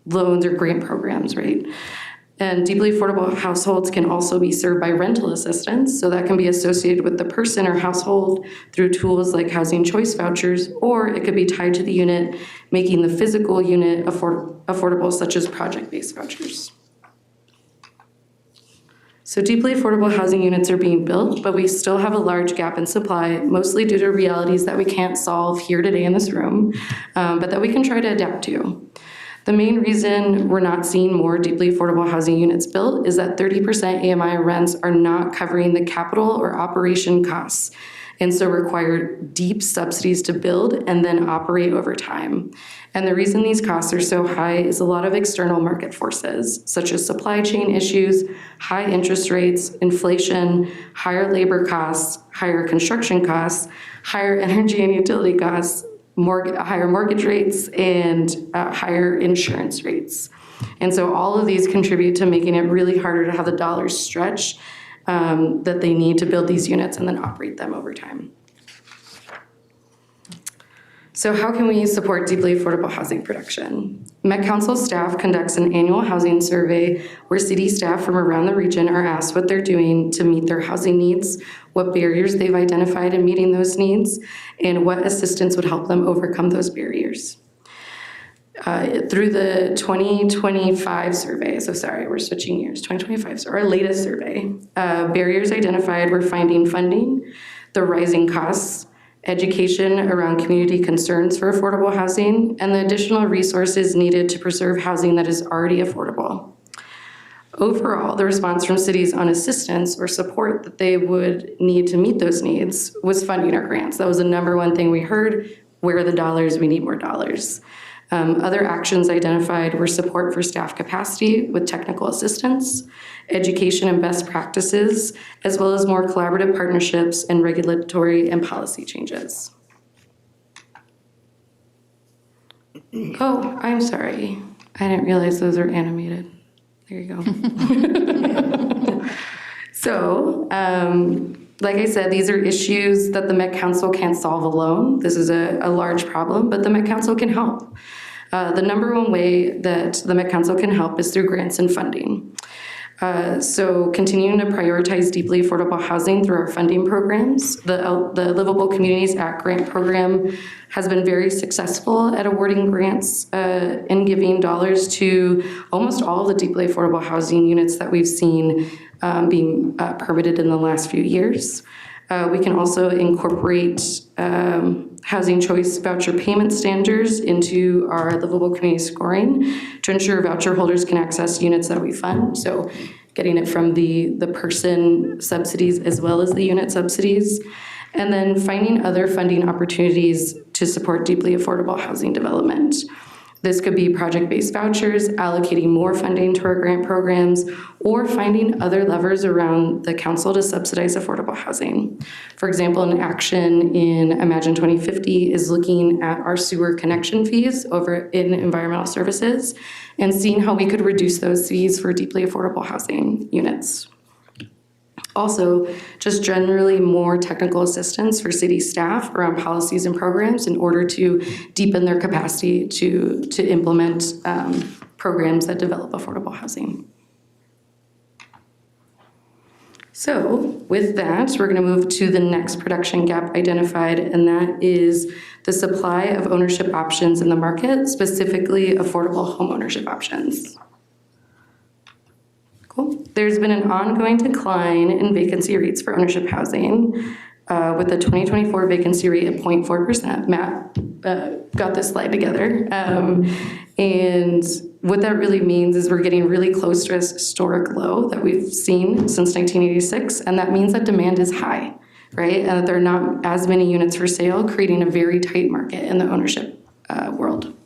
S10: loans or grant programs, right? And deeply affordable households can also be served by rental assistance, so that can be associated with the person or household through tools like housing choice vouchers, or it could be tied to the unit, making the physical unit affordable, such as project-based vouchers. So deeply affordable housing units are being built, but we still have a large gap in supply, mostly due to realities that we can't solve here today in this room, but that we can try to adapt to. The main reason we're not seeing more deeply affordable housing units built is that 30% AMI rents are not covering the capital or operation costs, and so require deep subsidies to build and then operate over time. And the reason these costs are so high is a lot of external market forces, such as supply chain issues, high interest rates, inflation, higher labor costs, higher construction costs, higher energy and utility costs, higher mortgage rates, and higher insurance rates. And so all of these contribute to making it really harder to have the dollars stretch that they need to build these units and then operate them over time. So how can we support deeply affordable housing production? Met Council staff conducts an annual housing survey where city staff from around the region are asked what they're doing to meet their housing needs, what barriers they've identified in meeting those needs, and what assistance would help them overcome those barriers. Through the 2025 survey, so sorry, we're switching years, 2025, so our latest survey, barriers identified were finding funding, the rising costs, education around community concerns for affordable housing, and the additional resources needed to preserve housing that is already affordable. Overall, the response from cities on assistance or support that they would need to meet those needs was funding or grants. That was the number one thing we heard. Where are the dollars? We need more dollars. Other actions identified were support for staff capacity with technical assistance, education and best practices, as well as more collaborative partnerships and regulatory and policy changes. Oh, I'm sorry. I didn't realize those are animated. There you go. So, like I said, these are issues that the Met Council can't solve alone. This is a large problem, but the Met Council can help. The number one way that the Met Council can help is through grants and funding. So continuing to prioritize deeply affordable housing through our funding programs. The Livable Communities Act grant program has been very successful at awarding grants and giving dollars to almost all of the deeply affordable housing units that we've seen being permitted in the last few years. We can also incorporate housing choice voucher payment standards into our livable community scoring to ensure voucher holders can access units that we fund. So getting it from the person subsidies as well as the unit subsidies. And then finding other funding opportunities to support deeply affordable housing development. This could be project-based vouchers, allocating more funding to our grant programs, or finding other levers around the council to subsidize affordable housing. For example, an action in Imagine 2050 is looking at our sewer connection fees over in environmental services and seeing how we could reduce those fees for deeply affordable housing units. Also, just generally more technical assistance for city staff around policies and programs in order to deepen their capacity to implement programs that develop affordable housing. So with that, we're going to move to the next production gap identified, and that is the supply of ownership options in the market, specifically affordable home ownership options. There's been an ongoing decline in vacancy rates for ownership housing, with the 2024 vacancy rate at 0.4%. Matt got this slide together. And what that really means is we're getting really close to a historic low that we've seen since 1986, and that means that demand is high, right? And that there are not as many units for sale, creating a very tight market in the ownership world.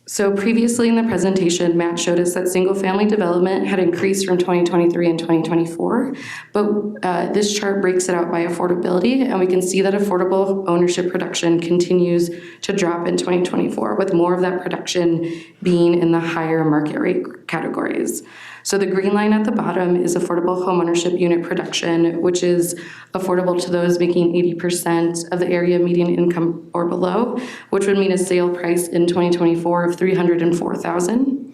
S10: So previously in the presentation, Matt showed us that single-family development had increased from 2023 and 2024, but this chart breaks it out by affordability, and we can see that affordable ownership production continues to drop in 2024, with more of that production being in the higher market rate categories. So the green line at the bottom is affordable homeownership unit production, which is affordable to those making 80% of the area median income or below, which would mean a sale price in 2024 of $304,000.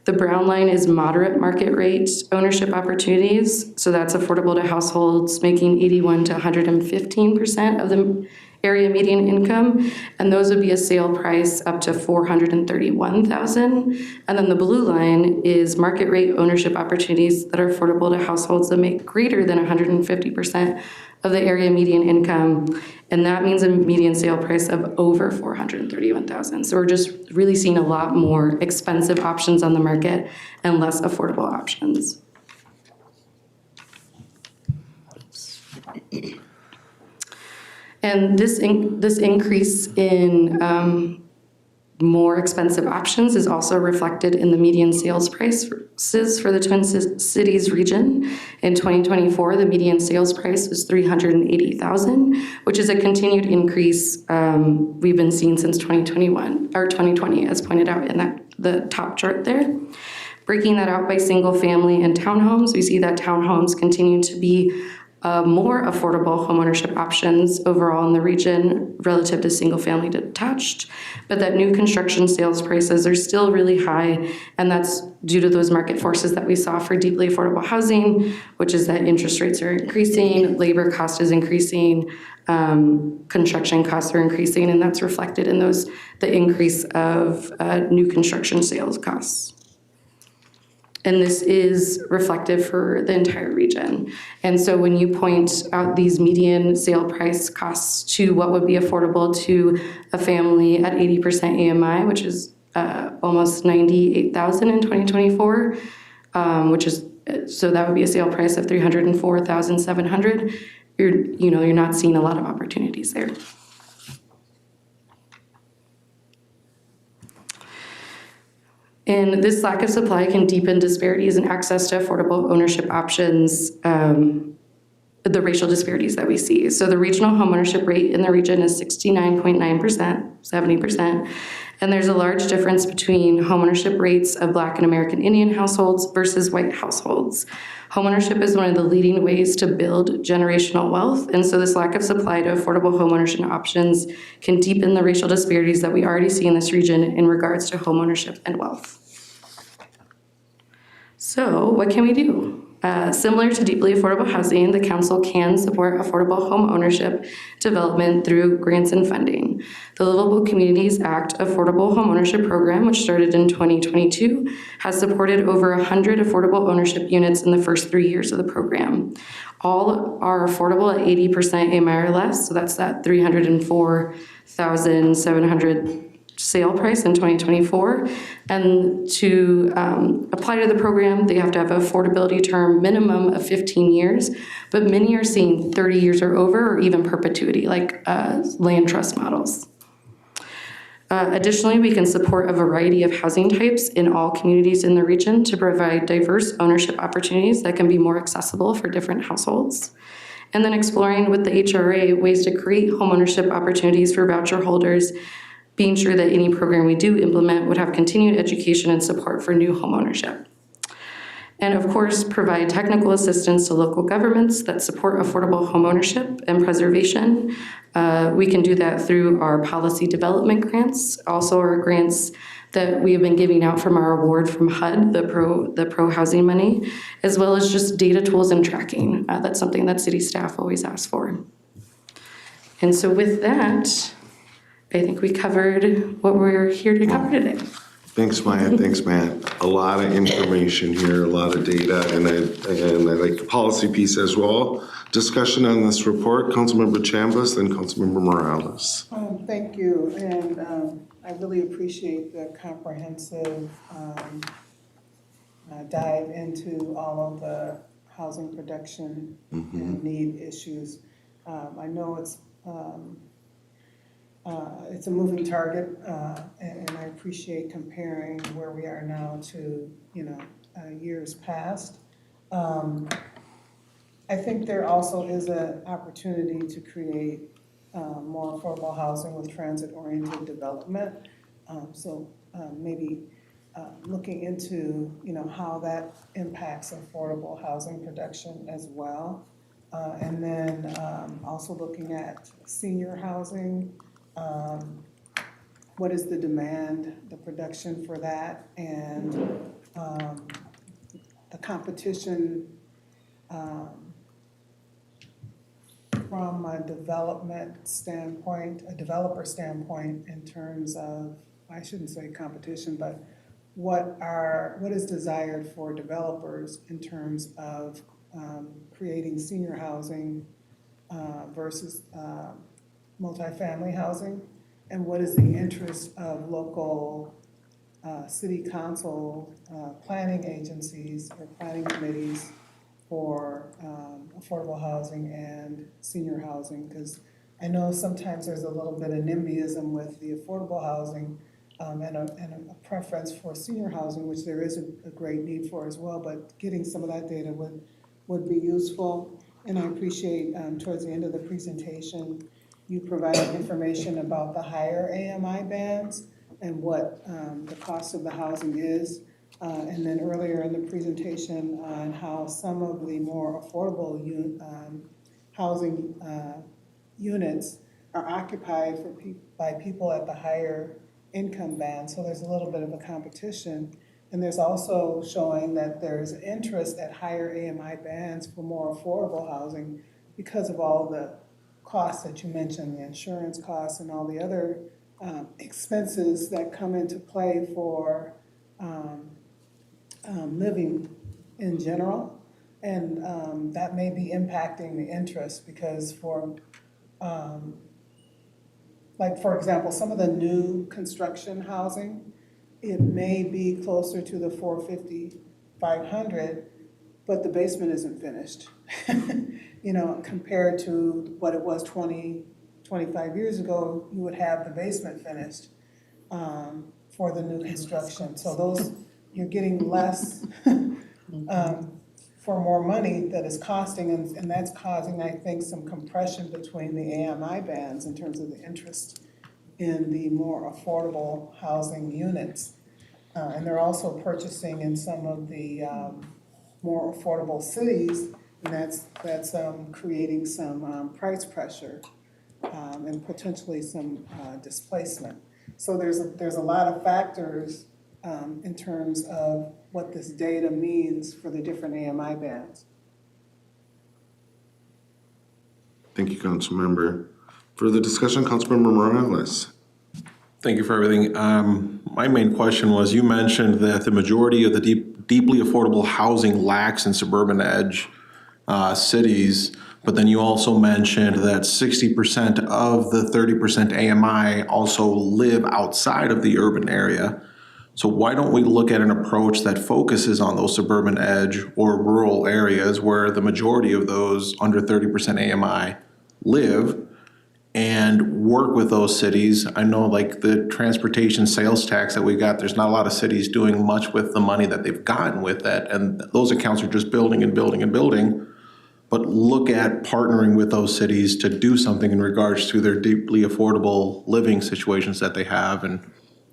S10: The brown line is moderate market rate ownership opportunities. So that's affordable to households making 81 to 115% of the area median income, and those would be a sale price up to $431,000. And then the blue line is market rate ownership opportunities that are affordable to households that make greater than 150% of the area median income, and that means a median sale price of over $431,000. So we're just really seeing a lot more expensive options on the market and less affordable options. And this increase in more expensive options is also reflected in the median sales prices for the Twin Cities region. In 2024, the median sales price was $380,000, which is a continued increase we've been seeing since 2020, as pointed out in the top chart there. Breaking that out by single family and townhomes, we see that townhomes continue to be more affordable homeownership options overall in the region relative to single-family detached, but that new construction sales prices are still really high, and that's due to those market forces that we saw for deeply affordable housing, which is that interest rates are increasing, labor cost is increasing, construction costs are increasing, and that's reflected in the increase of new construction sales costs. And this is reflective for the entire region. And so when you point out these median sale price costs to what would be affordable to a family at 80% AMI, which is almost $98,000 in 2024, so that would be a sale price of $304,700. You're not seeing a lot of opportunities there. And this lack of supply can deepen disparities in access to affordable ownership options, the racial disparities that we see. So the regional homeownership rate in the region is 69.9%, 70%, and there's a large difference between homeownership rates of Black and American Indian households versus white households. Homeownership is one of the leading ways to build generational wealth, and so this lack of supply to affordable homeownership options can deepen the racial disparities that we already see in this region in regards to homeownership and wealth. So what can we do? Similar to deeply affordable housing, the council can support affordable home ownership development through grants and funding. The Livable Communities Act Affordable Home Ownership Program, which started in 2022, has supported over 100 affordable ownership units in the first 3 years of the program. All are affordable at 80% AMI or less, so that's that $304,700 sale price in 2024. And to apply to the program, they have to have an affordability term minimum of 15 years, but many are seeing 30 years or over, or even perpetuity, like land trust models. Additionally, we can support a variety of housing types in all communities in the region to provide diverse ownership opportunities that can be more accessible for different households. And then exploring with the HRA ways to create homeownership opportunities for voucher holders, being sure that any program we do implement would have continued education and support for new homeownership. And of course, provide technical assistance to local governments that support affordable homeownership and preservation. We can do that through our policy development grants, also our grants that we have been giving out from our award from HUD, the pro housing money, as well as just data tools and tracking. That's something that city staff always asks for. And so with that, I think we covered what we're here to cover today.
S2: Thanks, Maya. Thanks, Matt. A lot of information here, a lot of data, and I like the policy piece as well. Discussion on this report, Councilmember Chambas, then Councilmember Morales.
S5: Thank you, and I really appreciate the comprehensive dive into all of the housing production and need issues. I know it's a moving target, and I appreciate comparing where we are now to, years past. I think there also is an opportunity to create more affordable housing with transit-oriented development. So maybe looking into, how that impacts affordable housing production as well. And then also looking at senior housing, what is the demand, the production for that, and the competition from a development standpoint, a developer standpoint in terms of, I shouldn't say competition, but what is desired for developers in terms of creating senior housing versus multifamily housing, and what is the interest of local city council planning agencies or planning committees for affordable housing and senior housing, because I know sometimes there's a little bit of NIMBYism with the affordable housing and a preference for senior housing, which there is a great need for as well, but getting some of that data would be useful. And I appreciate towards the end of the presentation, you provided information about the higher AMI bands and what the cost of the housing is. And then earlier in the presentation on how some of the more affordable housing units are occupied by people at the higher income band. So there's a little bit of a competition. And there's also showing that there's interest at higher AMI bands for more affordable housing because of all the costs that you mentioned, the insurance costs and all the other expenses that come into play for living in general. And that may be impacting the interest because for example, some of the new construction housing, it may be closer to the 450, 500, but the basement isn't finished. Compared to what it was 20, 25 years ago, you would have the basement finished for the new construction. So those, you're getting less for more money that is costing, and that's causing, I think, some compression between the AMI bands in terms of the interest in the more affordable housing units. And they're also purchasing in some of the more affordable cities, and that's creating some price pressure and potentially some displacement. So there's a lot of factors in terms of what this data means for the different AMI bands.
S2: Thank you, Councilmember. Further discussion, Councilmember Morales.
S11: Thank you for everything. My main question was, you mentioned that the majority of the deeply affordable housing lacks in suburban edge cities, but then you also mentioned that 60% of the 30% AMI also live outside of the urban area. So why don't we look at an approach that focuses on those suburban edge or rural areas where the majority of those under 30% AMI live, and work with those cities? I know like the transportation sales tax that we got, there's not a lot of cities doing much with the money that they've gotten with that, and those accounts are just building and building and building. But look at partnering with those cities to do something in regards to their deeply affordable living situations that they have, and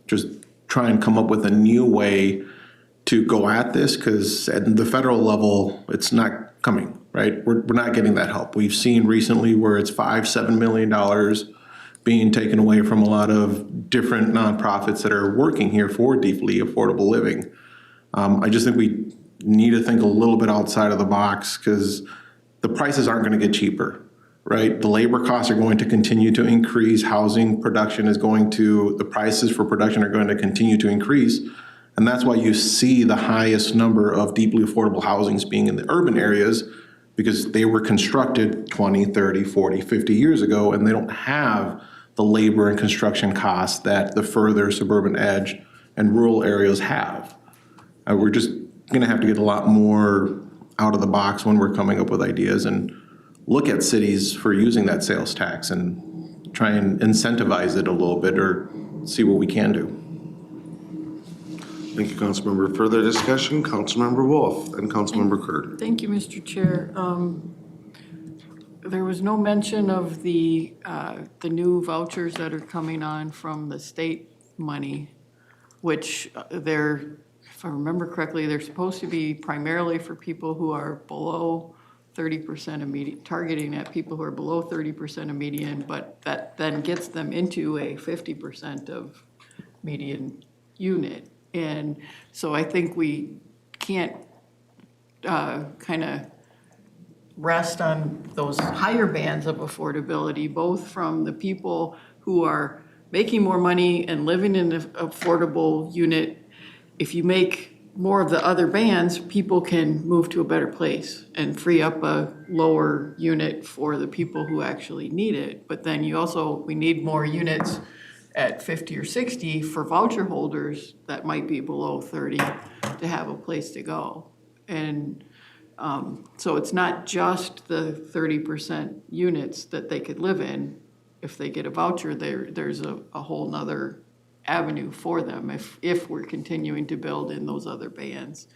S11: just try and come up with a new way to go at this, because at the federal level, it's not coming, right? We're not getting that help. We've seen recently where it's $5-7 million being taken away from a lot of different nonprofits that are working here for deeply affordable living. I just think we need to think a little bit outside of the box, because the prices aren't going to get cheaper, right? The labor costs are going to continue to increase. Housing production is the prices for production are going to continue to increase. And that's why you see the highest number of deeply affordable housings being in the urban areas, because they were constructed 20, 30, 40, 50 years ago, and they don't have the labor and construction costs that the further suburban edge and rural areas have. We're just going to have to get a lot more out of the box when we're coming up with ideas, and look at cities for using that sales tax and try and incentivize it a little bit, or see what we can do.
S2: Thank you, Councilmember. Further discussion, Councilmember Wolf and Councilmember Kerr.
S3: Thank you, Mr. Chair. There was no mention of the new vouchers that are coming on from the state money. which they're, if I remember correctly, they're supposed to be primarily for people who are below 30% of median, targeting at people who are below 30% of median, but that then gets them into a 50% of median unit. And so I think we can't kind of rest on those higher bands of affordability, both from the people who are making more money and living in an affordable unit. If you make more of the other bands, people can move to a better place and free up a lower unit for the people who actually need it. But then we need more units at 50 or 60 for voucher holders that might be below 30 to have a place to go. And so it's not just the 30% units that they could live in. If they get a voucher, there's a whole nother avenue for them if we're continuing to build in those other bands.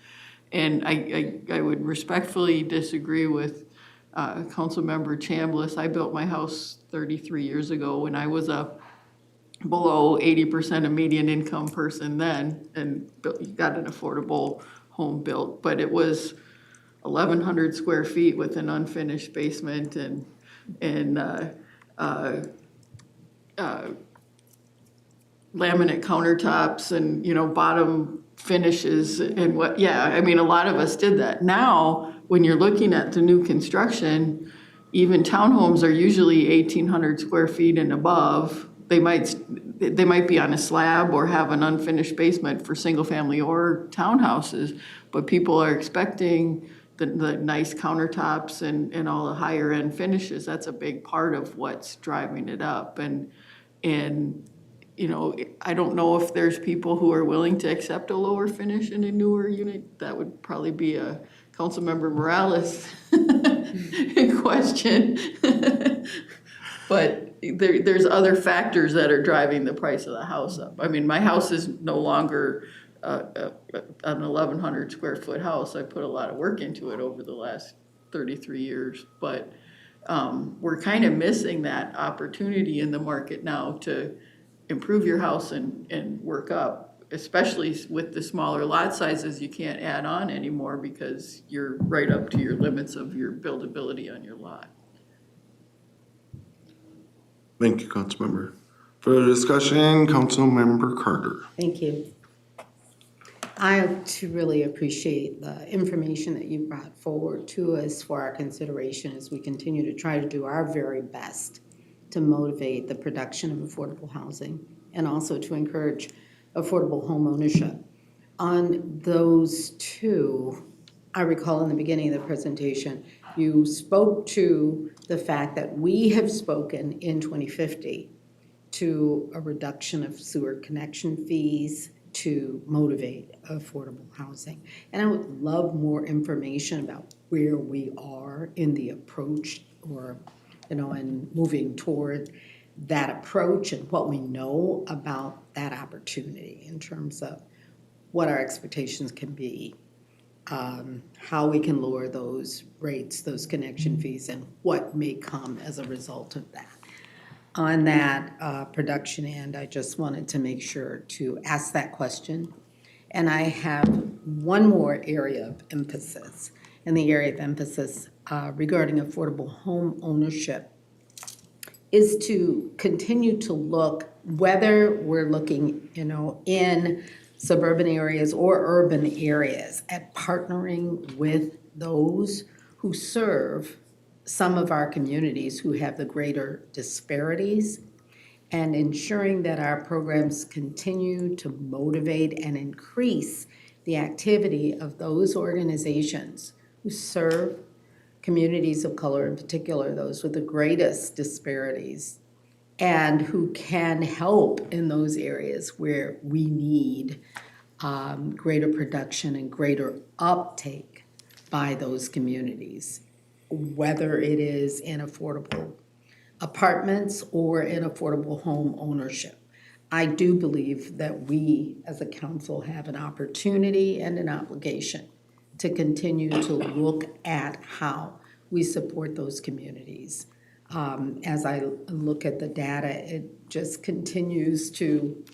S3: And I would respectfully disagree with Councilmember Chambliss. I built my house 33 years ago when I was a below 80% of median income person then, and got an affordable home built. But it was 1,100 square feet with an unfinished basement and laminate countertops and, bottom finishes and a lot of us did that. Now, when you're looking at the new construction, even townhomes are usually 1,800 square feet and above. They might be on a slab or have an unfinished basement for single family or townhouses, but people are expecting the nice countertops and all the higher end finishes. That's a big part of what's driving it up. And I don't know if there's people who are willing to accept a lower finish in a newer unit. That would probably be a Councilmember Morales question. But there's other factors that are driving the price of the house up. I mean, my house is no longer an 1,100 square foot house. I put a lot of work into it over the last 33 years, but we're kind of missing that opportunity in the market now to improve your house and work up, especially with the smaller lot sizes. You can't add on anymore because you're right up to your limits of your buildability on your lot.
S2: Thank you, Councilmember. Further discussion, Councilmember Carter.
S6: Thank you. I too really appreciate the information that you brought forward to us for our consideration as we continue to try to do our very best to motivate the production of affordable housing and also to encourage affordable home ownership. On those two, I recall in the beginning of the presentation, you spoke to the fact that we have spoken in 2050 to a reduction of sewer connection fees to motivate affordable housing. And I would love more information about where we are in the approach and moving toward that approach and what we know about that opportunity in terms of what our expectations can be, how we can lower those rates, those connection fees, and what may come as a result of that. On that production end, I just wanted to make sure to ask that question. And I have one more area of emphasis, and the area of emphasis regarding affordable home ownership is to continue to look, whether we're looking, in suburban areas or urban areas, at partnering with those who serve some of our communities who have the greater disparities, and ensuring that our programs continue to motivate and increase the activity of those organizations who serve communities of color, in particular those with the greatest disparities, and who can help in those areas where we need greater production and greater uptake by those communities, whether it is in affordable apartments or in affordable home ownership. I do believe that we as a council have an opportunity and an obligation to continue to look at how we support those communities. As I look at the data, it just continues to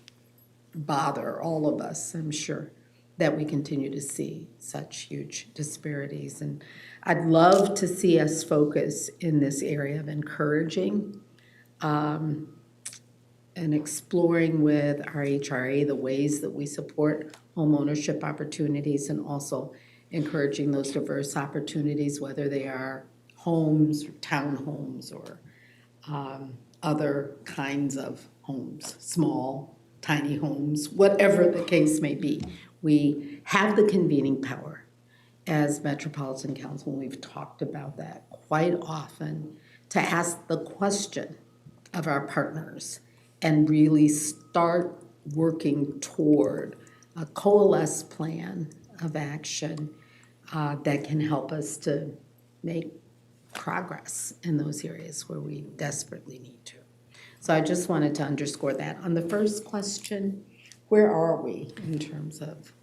S6: bother all of us, I'm sure, that we continue to see such huge disparities. And I'd love to see us focus in this area of encouraging and exploring with our HRA the ways that we support homeownership opportunities, and also encouraging those diverse opportunities, whether they are homes, or townhomes, or other kinds of homes, small, tiny homes, whatever the case may be. We have the convening power as Metropolitan Council, and we've talked about that quite often, to ask the question of our partners and really start working toward a coalesced plan of action that can help us to make progress in those areas where we desperately need to. So I just wanted to underscore that. On the first question, where are we in terms of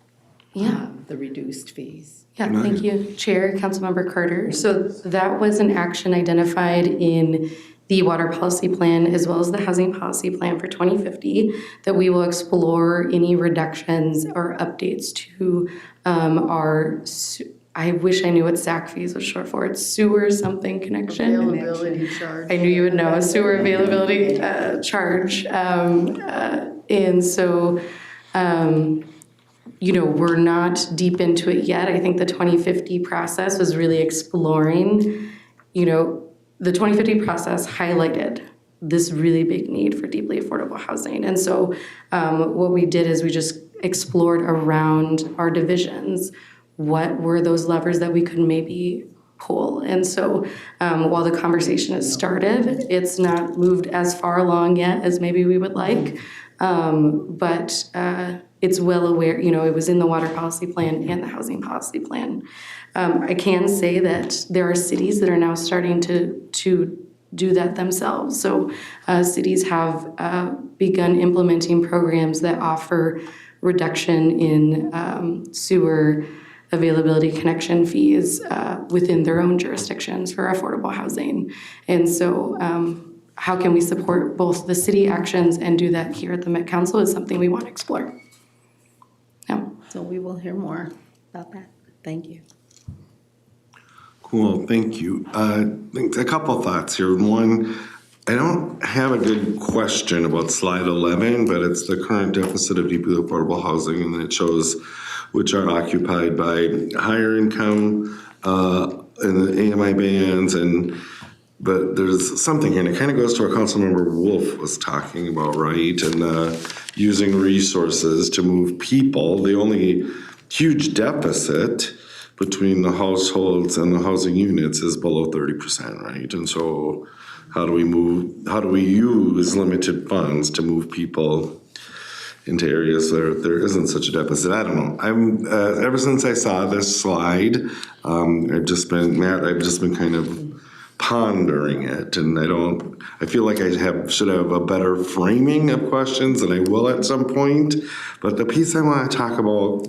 S6: the reduced fees?
S10: Yeah, thank you, Chair, Councilmember Carter. So that was an action identified in the water policy plan as well as the housing policy plan for 2050, that we will explore any reductions or updates to our, I wish I knew what SAC fees was short for. It's sewer something connection.
S3: Availability charge.
S10: I knew you would know, a sewer availability charge. And so, you know, we're not deep into it yet. I think the 2050 process was really exploring, you know, the 2050 process highlighted this really big need for deeply affordable housing. And so what we did is we just explored around our divisions, what were those levers that we could maybe pull. And so while the conversation has started, it's not moved as far along yet as maybe we would like. But it's well aware, you know, it was in the water policy plan and the housing policy plan. I can say that there are cities that are now starting to do that themselves. So cities have begun implementing programs that offer reduction in sewer availability connection fees within their own jurisdictions for affordable housing. And so how can we support both the city actions and do that here at the Met Council is something we want to explore. Yeah.
S6: So we will hear more about that. Thank you.
S2: Cool, thank you. A couple thoughts here. One, I don't have a good question about slide 11, but it's the current deficit of deeply affordable housing, and then it shows which are occupied by higher income in the AMI bands, but there's something here, and it kind of goes to what Councilmember Wolf was talking about, right? And using resources to move people. The only huge deficit between the households and the housing units is below 30%, right? And so how do we use limited funds to move people into areas where there isn't such a deficit? I don't know. I'm ever since I saw this slide, I've just been kind of pondering it, and I feel like I should have a better framing of questions, and I will at some point. But the piece I want to talk about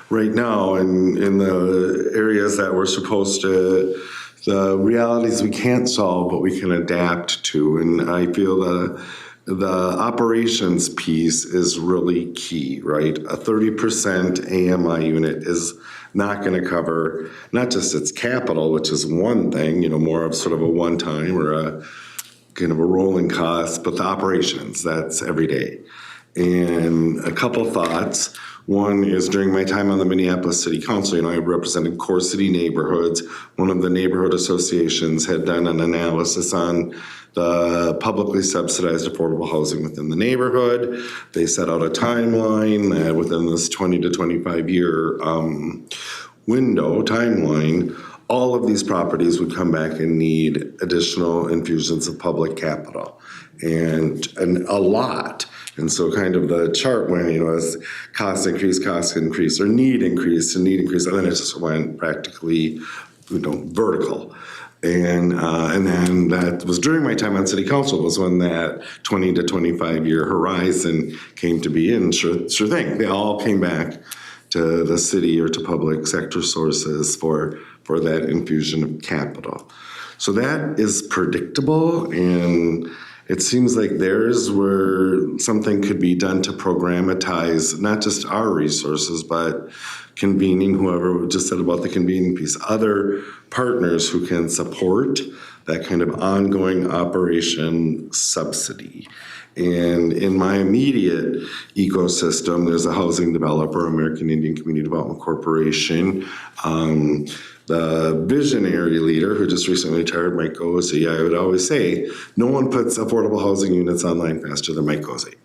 S2: right now in the areas that we're supposed to, the realities we can't solve, but we can adapt to. And I feel the operations piece is really key, right? A 30% AMI unit is not going to cover not just its capital, which is one thing, you know, more of sort of a one-time or a kind of a rolling cost, but the operations, that's every day. And a couple thoughts. One is during my time on the Minneapolis City Council, you know, I represented core city neighborhoods. One of the neighborhood associations had done an analysis on the publicly subsidized affordable housing within the neighborhood. They set out a timeline that within this 20 to 25 year timeline, all of these properties would come back and need additional infusions of public capital, and a lot. And so kind of the chart went, you know, as cost increase, or need increase, and then it just went practically, you know, vertical. And then that was during my time on city council was when that 20 to 25 year horizon came to be, and sure thing, they all came back to the city or to public sector sources for that infusion of capital. So that is predictable, and it seems like there's where something could be done to programmatize not just our resources, but convening, whoever just said about the convening piece, other partners who can support that kind of ongoing operation subsidy. And in my immediate ecosystem, there's a housing developer, American Indian Community Development Corporation. The visionary leader who just recently retired, Mike Gozzi, I would always say, no one puts affordable housing units online faster than Mike Gozzi.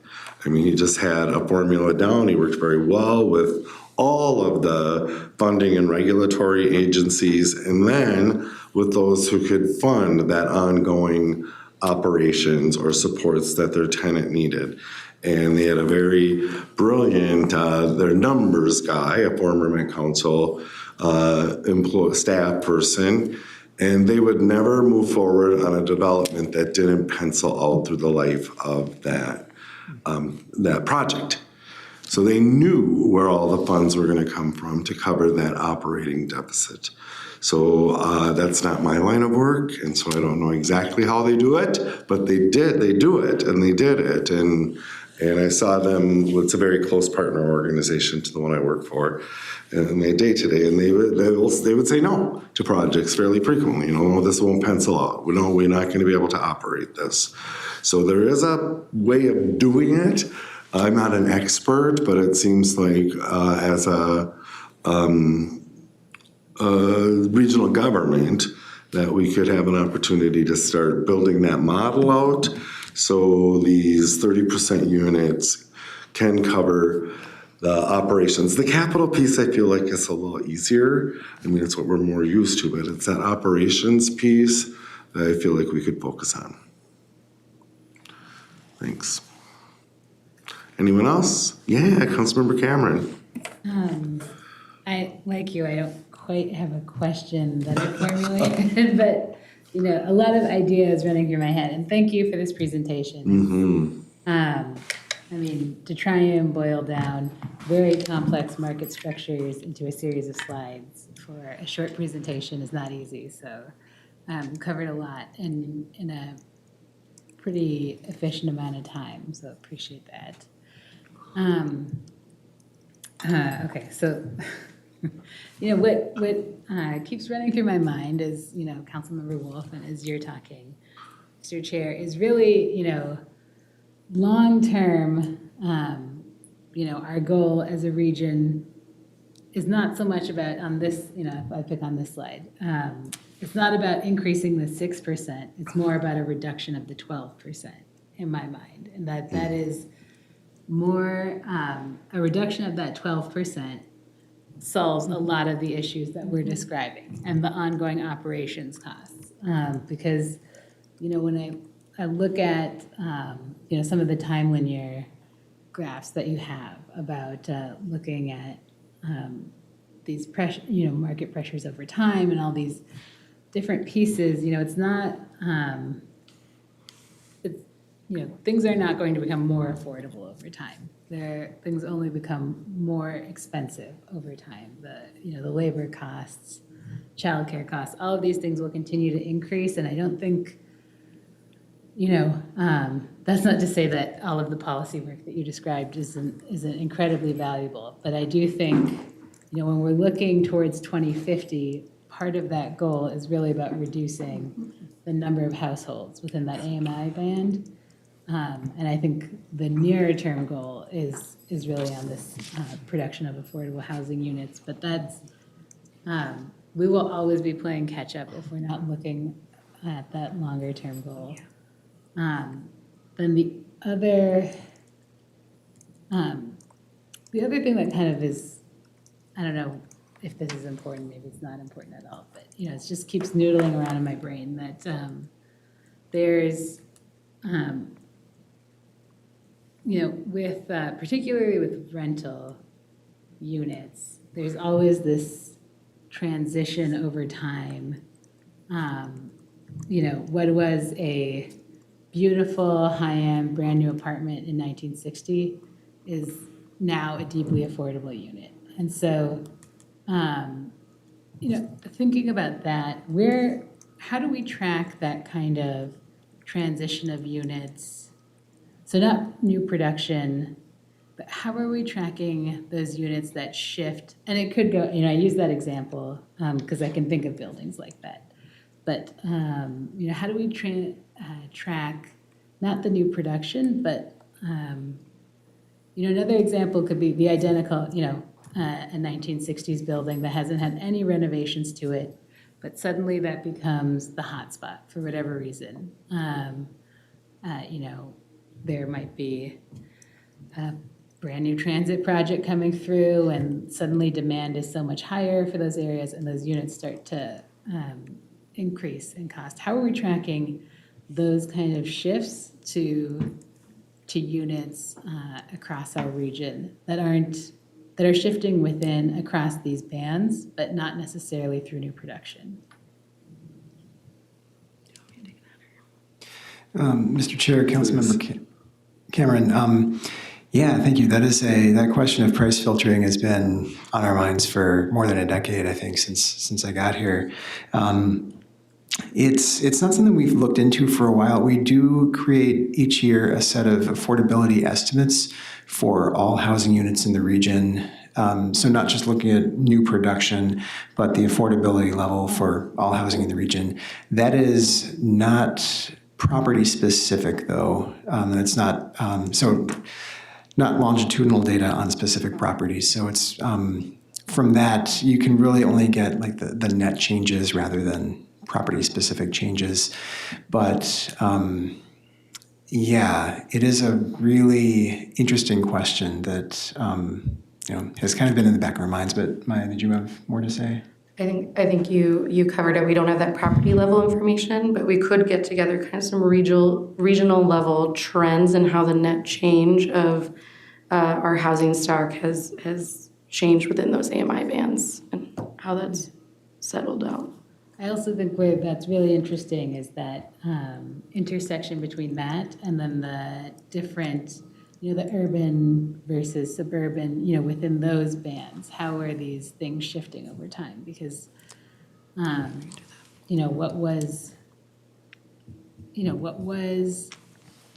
S2: I mean, he just had a formula down. He worked very well with all of the funding and regulatory agencies, and then with those who could fund that ongoing operations or supports that their tenant needed. And they had a very brilliant, their numbers guy, a former Met Council staff person, and they would never move forward on a development that didn't pencil out through the life of that project. So they knew where all the funds were going to come from to cover that operating deficit. So that's not my line of work, and so I don't know exactly how they do it, but they do it, and they did it. And I saw them, it's a very close partner organization to the one I work for, and they day-to-day, and they would say no to projects fairly frequently. You know, this won't pencil out. We're not going to be able to operate this. So there is a way of doing it. I'm not an expert, but it seems like as a regional government that we could have an opportunity to start building that model out. So these 30% units can cover the operations. The capital piece, I feel like, is a little easier. I mean, it's what we're more used to, but it's that operations piece that I feel like we could focus on. Thanks. Anyone else? Yeah, Councilmember Cameron.
S8: I, like you, I don't quite have a question that I formulated, but, you know, a lot of ideas running through my head, and thank you for this presentation. I mean, to try and boil down very complex market structures into a series of slides for a short presentation is not easy, so covered a lot in a pretty efficient amount of time, so appreciate that. Okay, so, you know, what keeps running through my mind is, you know, Councilmember Wolf, and as you're talking, Mr. Chair, is really, you know, long-term, you know, our goal as a region is not so much about on this, you know, if I pick on this slide, it's not about increasing the 6%, it's more about a reduction of the 12% in my mind, and that is more, a reduction of that 12% solves a lot of the issues that we're describing and the ongoing operations costs. Because, you know, when I look at, you know, some of the time linear graphs that you have about looking at these pressure, you know, market pressures over time and all these different pieces, you know, it's not, you know, things are not going to become more affordable over time. Things only become more expensive over time. You know, the labor costs, childcare costs, all of these things will continue to increase, and I don't think, you know, that's not to say that all of the policy work that you described isn't incredibly valuable, but I do think, you know, when we're looking towards 2050, part of that goal is really about reducing the number of households within that AMI band. And I think the nearer term goal is really on this production of affordable housing units, but that's, we will always be playing catch up if we're not looking at that longer term goal. Then the other thing that kind of is, I don't know if this is important, maybe it's not important at all, but, you know, it just keeps noodling around in my brain that there's, you know, with particularly with rental units, there's always this transition over time. You know, what was a beautiful, high-end, brand-new apartment in 1960 is now a deeply affordable unit. And so, you know, thinking about that, how do we track that kind of transition of units, so not new production, but how are we tracking those units that shift? And it could go, I use that example because I can think of buildings like that. But, how do we track not the new production, but, another example could be the identical, a 1960s building that hasn't had any renovations to it, but suddenly that becomes the hotspot for whatever reason. There might be a brand new transit project coming through and suddenly demand is so much higher for those areas and those units start to increase in cost. How are we tracking those kind of shifts to units across our region that are shifting across these bands, but not necessarily through new production?
S9: Mr. Chair, Councilmember Cameron, yeah, thank you. That question of price filtering has been on our minds for more than a decade, I think, since I got here. It's not something we've looked into for a while. We do create each year a set of affordability estimates for all housing units in the region. So not just looking at new production, but the affordability level for all housing in the region. That is not property specific though, and it's not, not longitudinal data on specific properties. So it's, from that, you can really only get like the net changes rather than property specific changes. But yeah, it is a really interesting question that has kind of been in the back of our minds. But Maya, did you have more to say?
S10: I think you covered it. We don't have that property level information, but we could get together kind of some regional level trends and how the net change of our housing stock has changed within those AMI bands and how that's settled out.
S8: I also think where that's really interesting is that intersection between that and then the different, the urban versus suburban, within those bands. How are these things shifting over time? Because, what was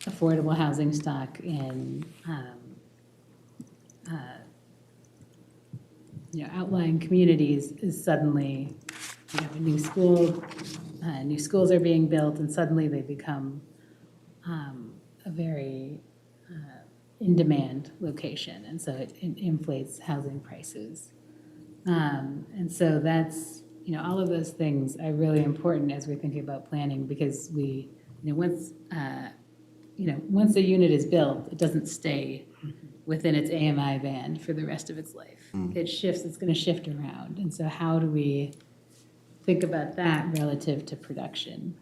S8: affordable housing stock in, outlying communities is suddenly, a new schools are being built and suddenly they become a very in-demand location, and so it inflates housing prices. And so that's, all of those things are really important as we're thinking about planning because we, once a unit is built, it doesn't stay within its AMI band for the rest of its life. It shifts, it's going to shift around. And so how do we think about that relative to production?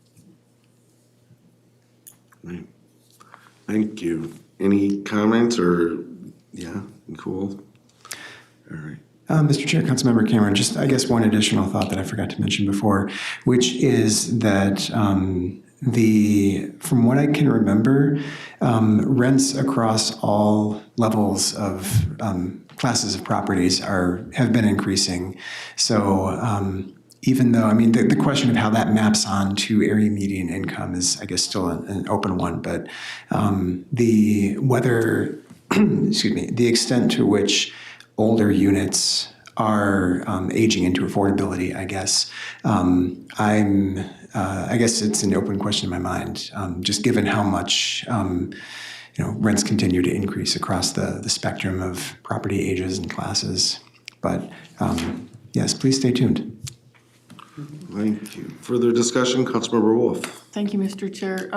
S2: Right. Thank you. Any comments or, yeah, cool. All right.
S9: Mr. Chair, Councilmember Cameron, just I guess one additional thought that I forgot to mention before, which is that from what I can remember, rents across all levels of classes of properties have been increasing. So even though, the question of how that maps on to area median income is, I guess, still an open one, but the extent to which older units are aging into affordability, I guess, I guess it's an open question in my mind, just given how much rents continue to increase across the spectrum of property ages and classes. But yes, please stay tuned.
S2: Thank you. Further discussion, Councilmember Wolf.
S3: Thank you, Mr. Chair.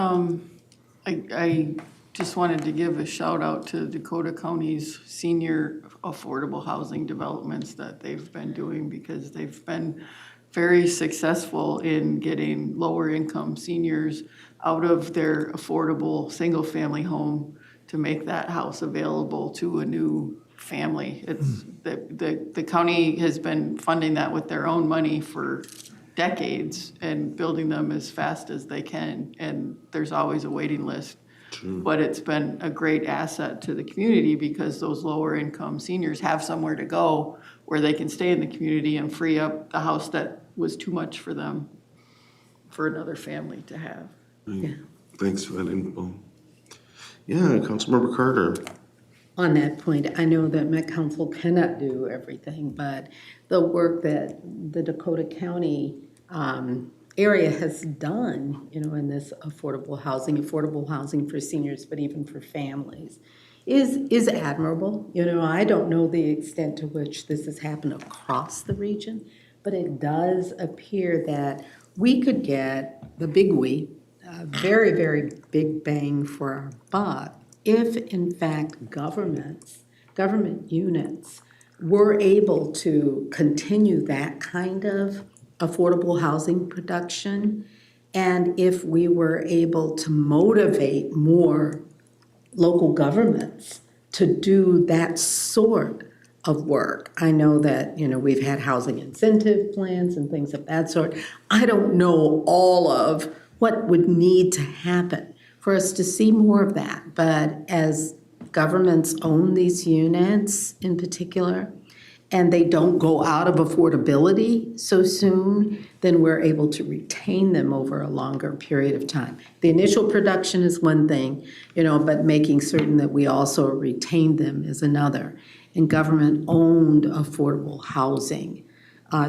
S3: I just wanted to give a shout out to Dakota County's senior affordable housing developments that they've been doing because they've been very successful in getting lower income seniors out of their affordable single family home to make that house available to a new family. It's the county has been funding that with their own money for decades and building them as fast as they can, and there's always a waiting list. But it's been a great asset to the community because those lower income seniors have somewhere to go where they can stay in the community and free up the house that was too much for them for another family to have.
S2: Yeah. Thanks for that info. Yeah, Councilmember Carter.
S6: On that point, I know that Met Council cannot do everything, but the work that the Dakota County area has done, in this affordable housing for seniors, but even for families, is admirable. I don't know the extent to which this has happened across the region, but it does appear that we could get a very, very big bang for our buck if, in fact, government units were able to continue that kind of affordable housing production, and if we were able to motivate more local governments to do that sort of work. I know that, we've had housing incentive plans and things of that sort. I don't know all of what would need to happen for us to see more of that. But as governments own these units in particular, and they don't go out of affordability so soon, then we're able to retain them over a longer period of time. The initial production is one thing, but making certain that we also retain them is another. And government-owned affordable housing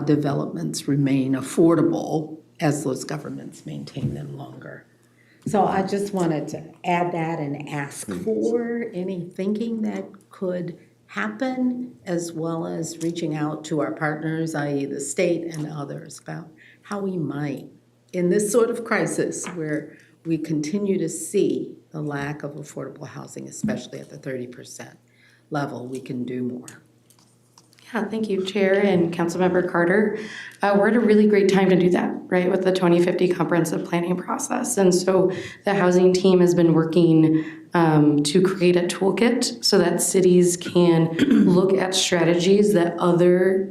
S6: developments remain affordable as those governments maintain them longer. So I just wanted to add that and ask for any thinking that could happen, as well as reaching out to our partners, i.e. the state and others, about how we might, in this sort of crisis where we continue to see the lack of affordable housing, especially at the 30% level, we can do more.
S10: Yeah, thank you, Chair and Councilmember Carter. We're at a really great time to do that, right, with the 2050 comprehensive planning process. And so the housing team has been working to create a toolkit so that cities can look at strategies that other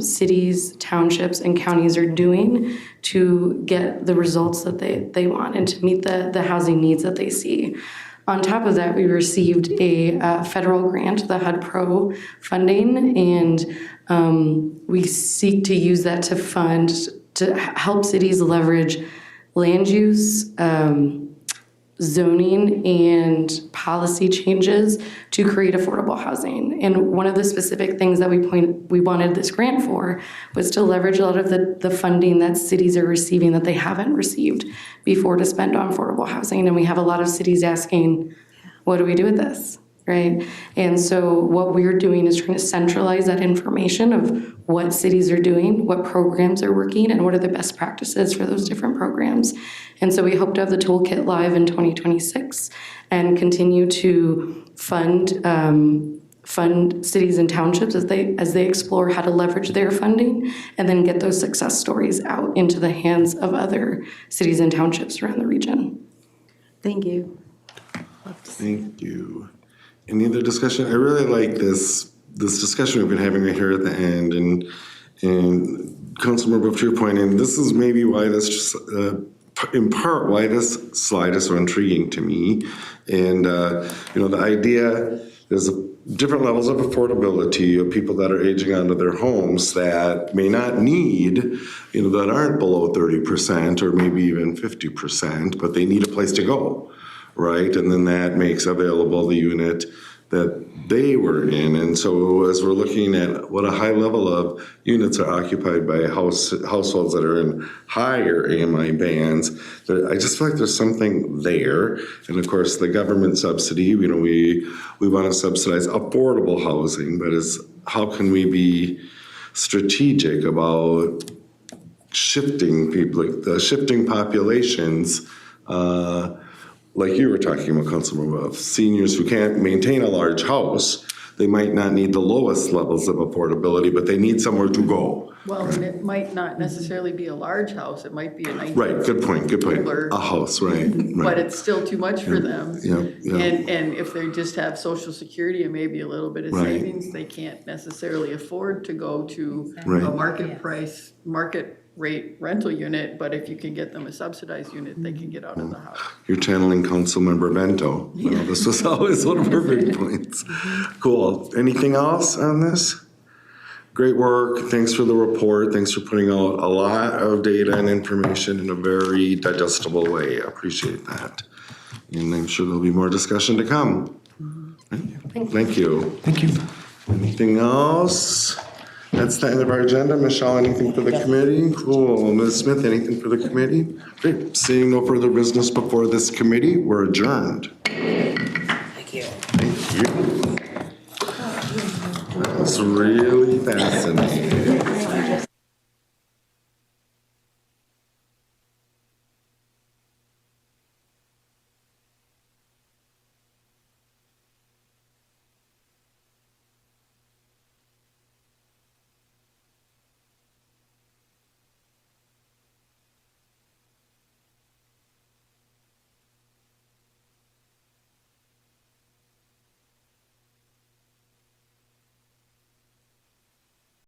S10: cities, townships, and counties are doing to get the results that they want and to meet the housing needs that they see. On top of that, we received a federal grant, the HUD Pro funding, and we seek to use that to help cities leverage land use, zoning, and policy changes to create affordable housing. And one of the specific things that we wanted this grant for was to leverage a lot of the funding that cities are receiving that they haven't received before to spend on affordable housing. And we have a lot of cities asking, what do we do with this, right? And so what we're doing is trying to centralize that information of what cities are doing, what programs are working, and what are the best practices for those different programs. And so we hope to have the toolkit live in 2026 and continue to fund cities and townships as they explore how to leverage their funding, and then get those success stories out into the hands of other cities and townships around the region.
S6: Thank you.
S2: Thank you. Any other discussion? I really like this discussion we've been having right here at the end, and Councilmember, to your point, and this is maybe why this, in part, why this slide is so intriguing to me. And the idea there's different levels of affordability of people that are aging onto their homes that may not need, that aren't below 30% or maybe even 50%, but they need a place to go, right? And then that makes available the unit that they were in. And so as we're looking at what a high level of units are occupied by households that are in higher AMI bands, I just feel like there's something there. And of course, the government subsidy, we want to subsidize affordable housing, but how can we be strategic about shifting people, like the shifting populations, like you were talking about, Councilmember, of seniors who can't maintain a large house. They might not need the lowest levels of affordability, but they need somewhere to go.
S3: Well, and it might not necessarily be a large house, it might be a 19.
S2: Right, good point. A house, right.
S3: But it's still too much for them.
S2: Yeah.
S3: And if they just have Social Security and maybe a little bit of savings, they can't necessarily afford to go to a market rate rental unit, but if you can get them a subsidized unit, they can get out of the house.
S2: You're channeling Councilmember Bento. This was always one of her big points. Cool. Anything else on this? Great work. Thanks for the report. Thanks for putting out a lot of data and information in a very digestible way. I appreciate that. And I'm sure there'll be more discussion to come. Thank you.
S9: Thank you.
S2: Anything else? That's the end of our agenda. Michelle, anything for the committee? Cool. Ms. Smith, anything for the committee? Great. Seeing no further business before this committee, we're adjourned. Thank you. Thank you. That was really fascinating.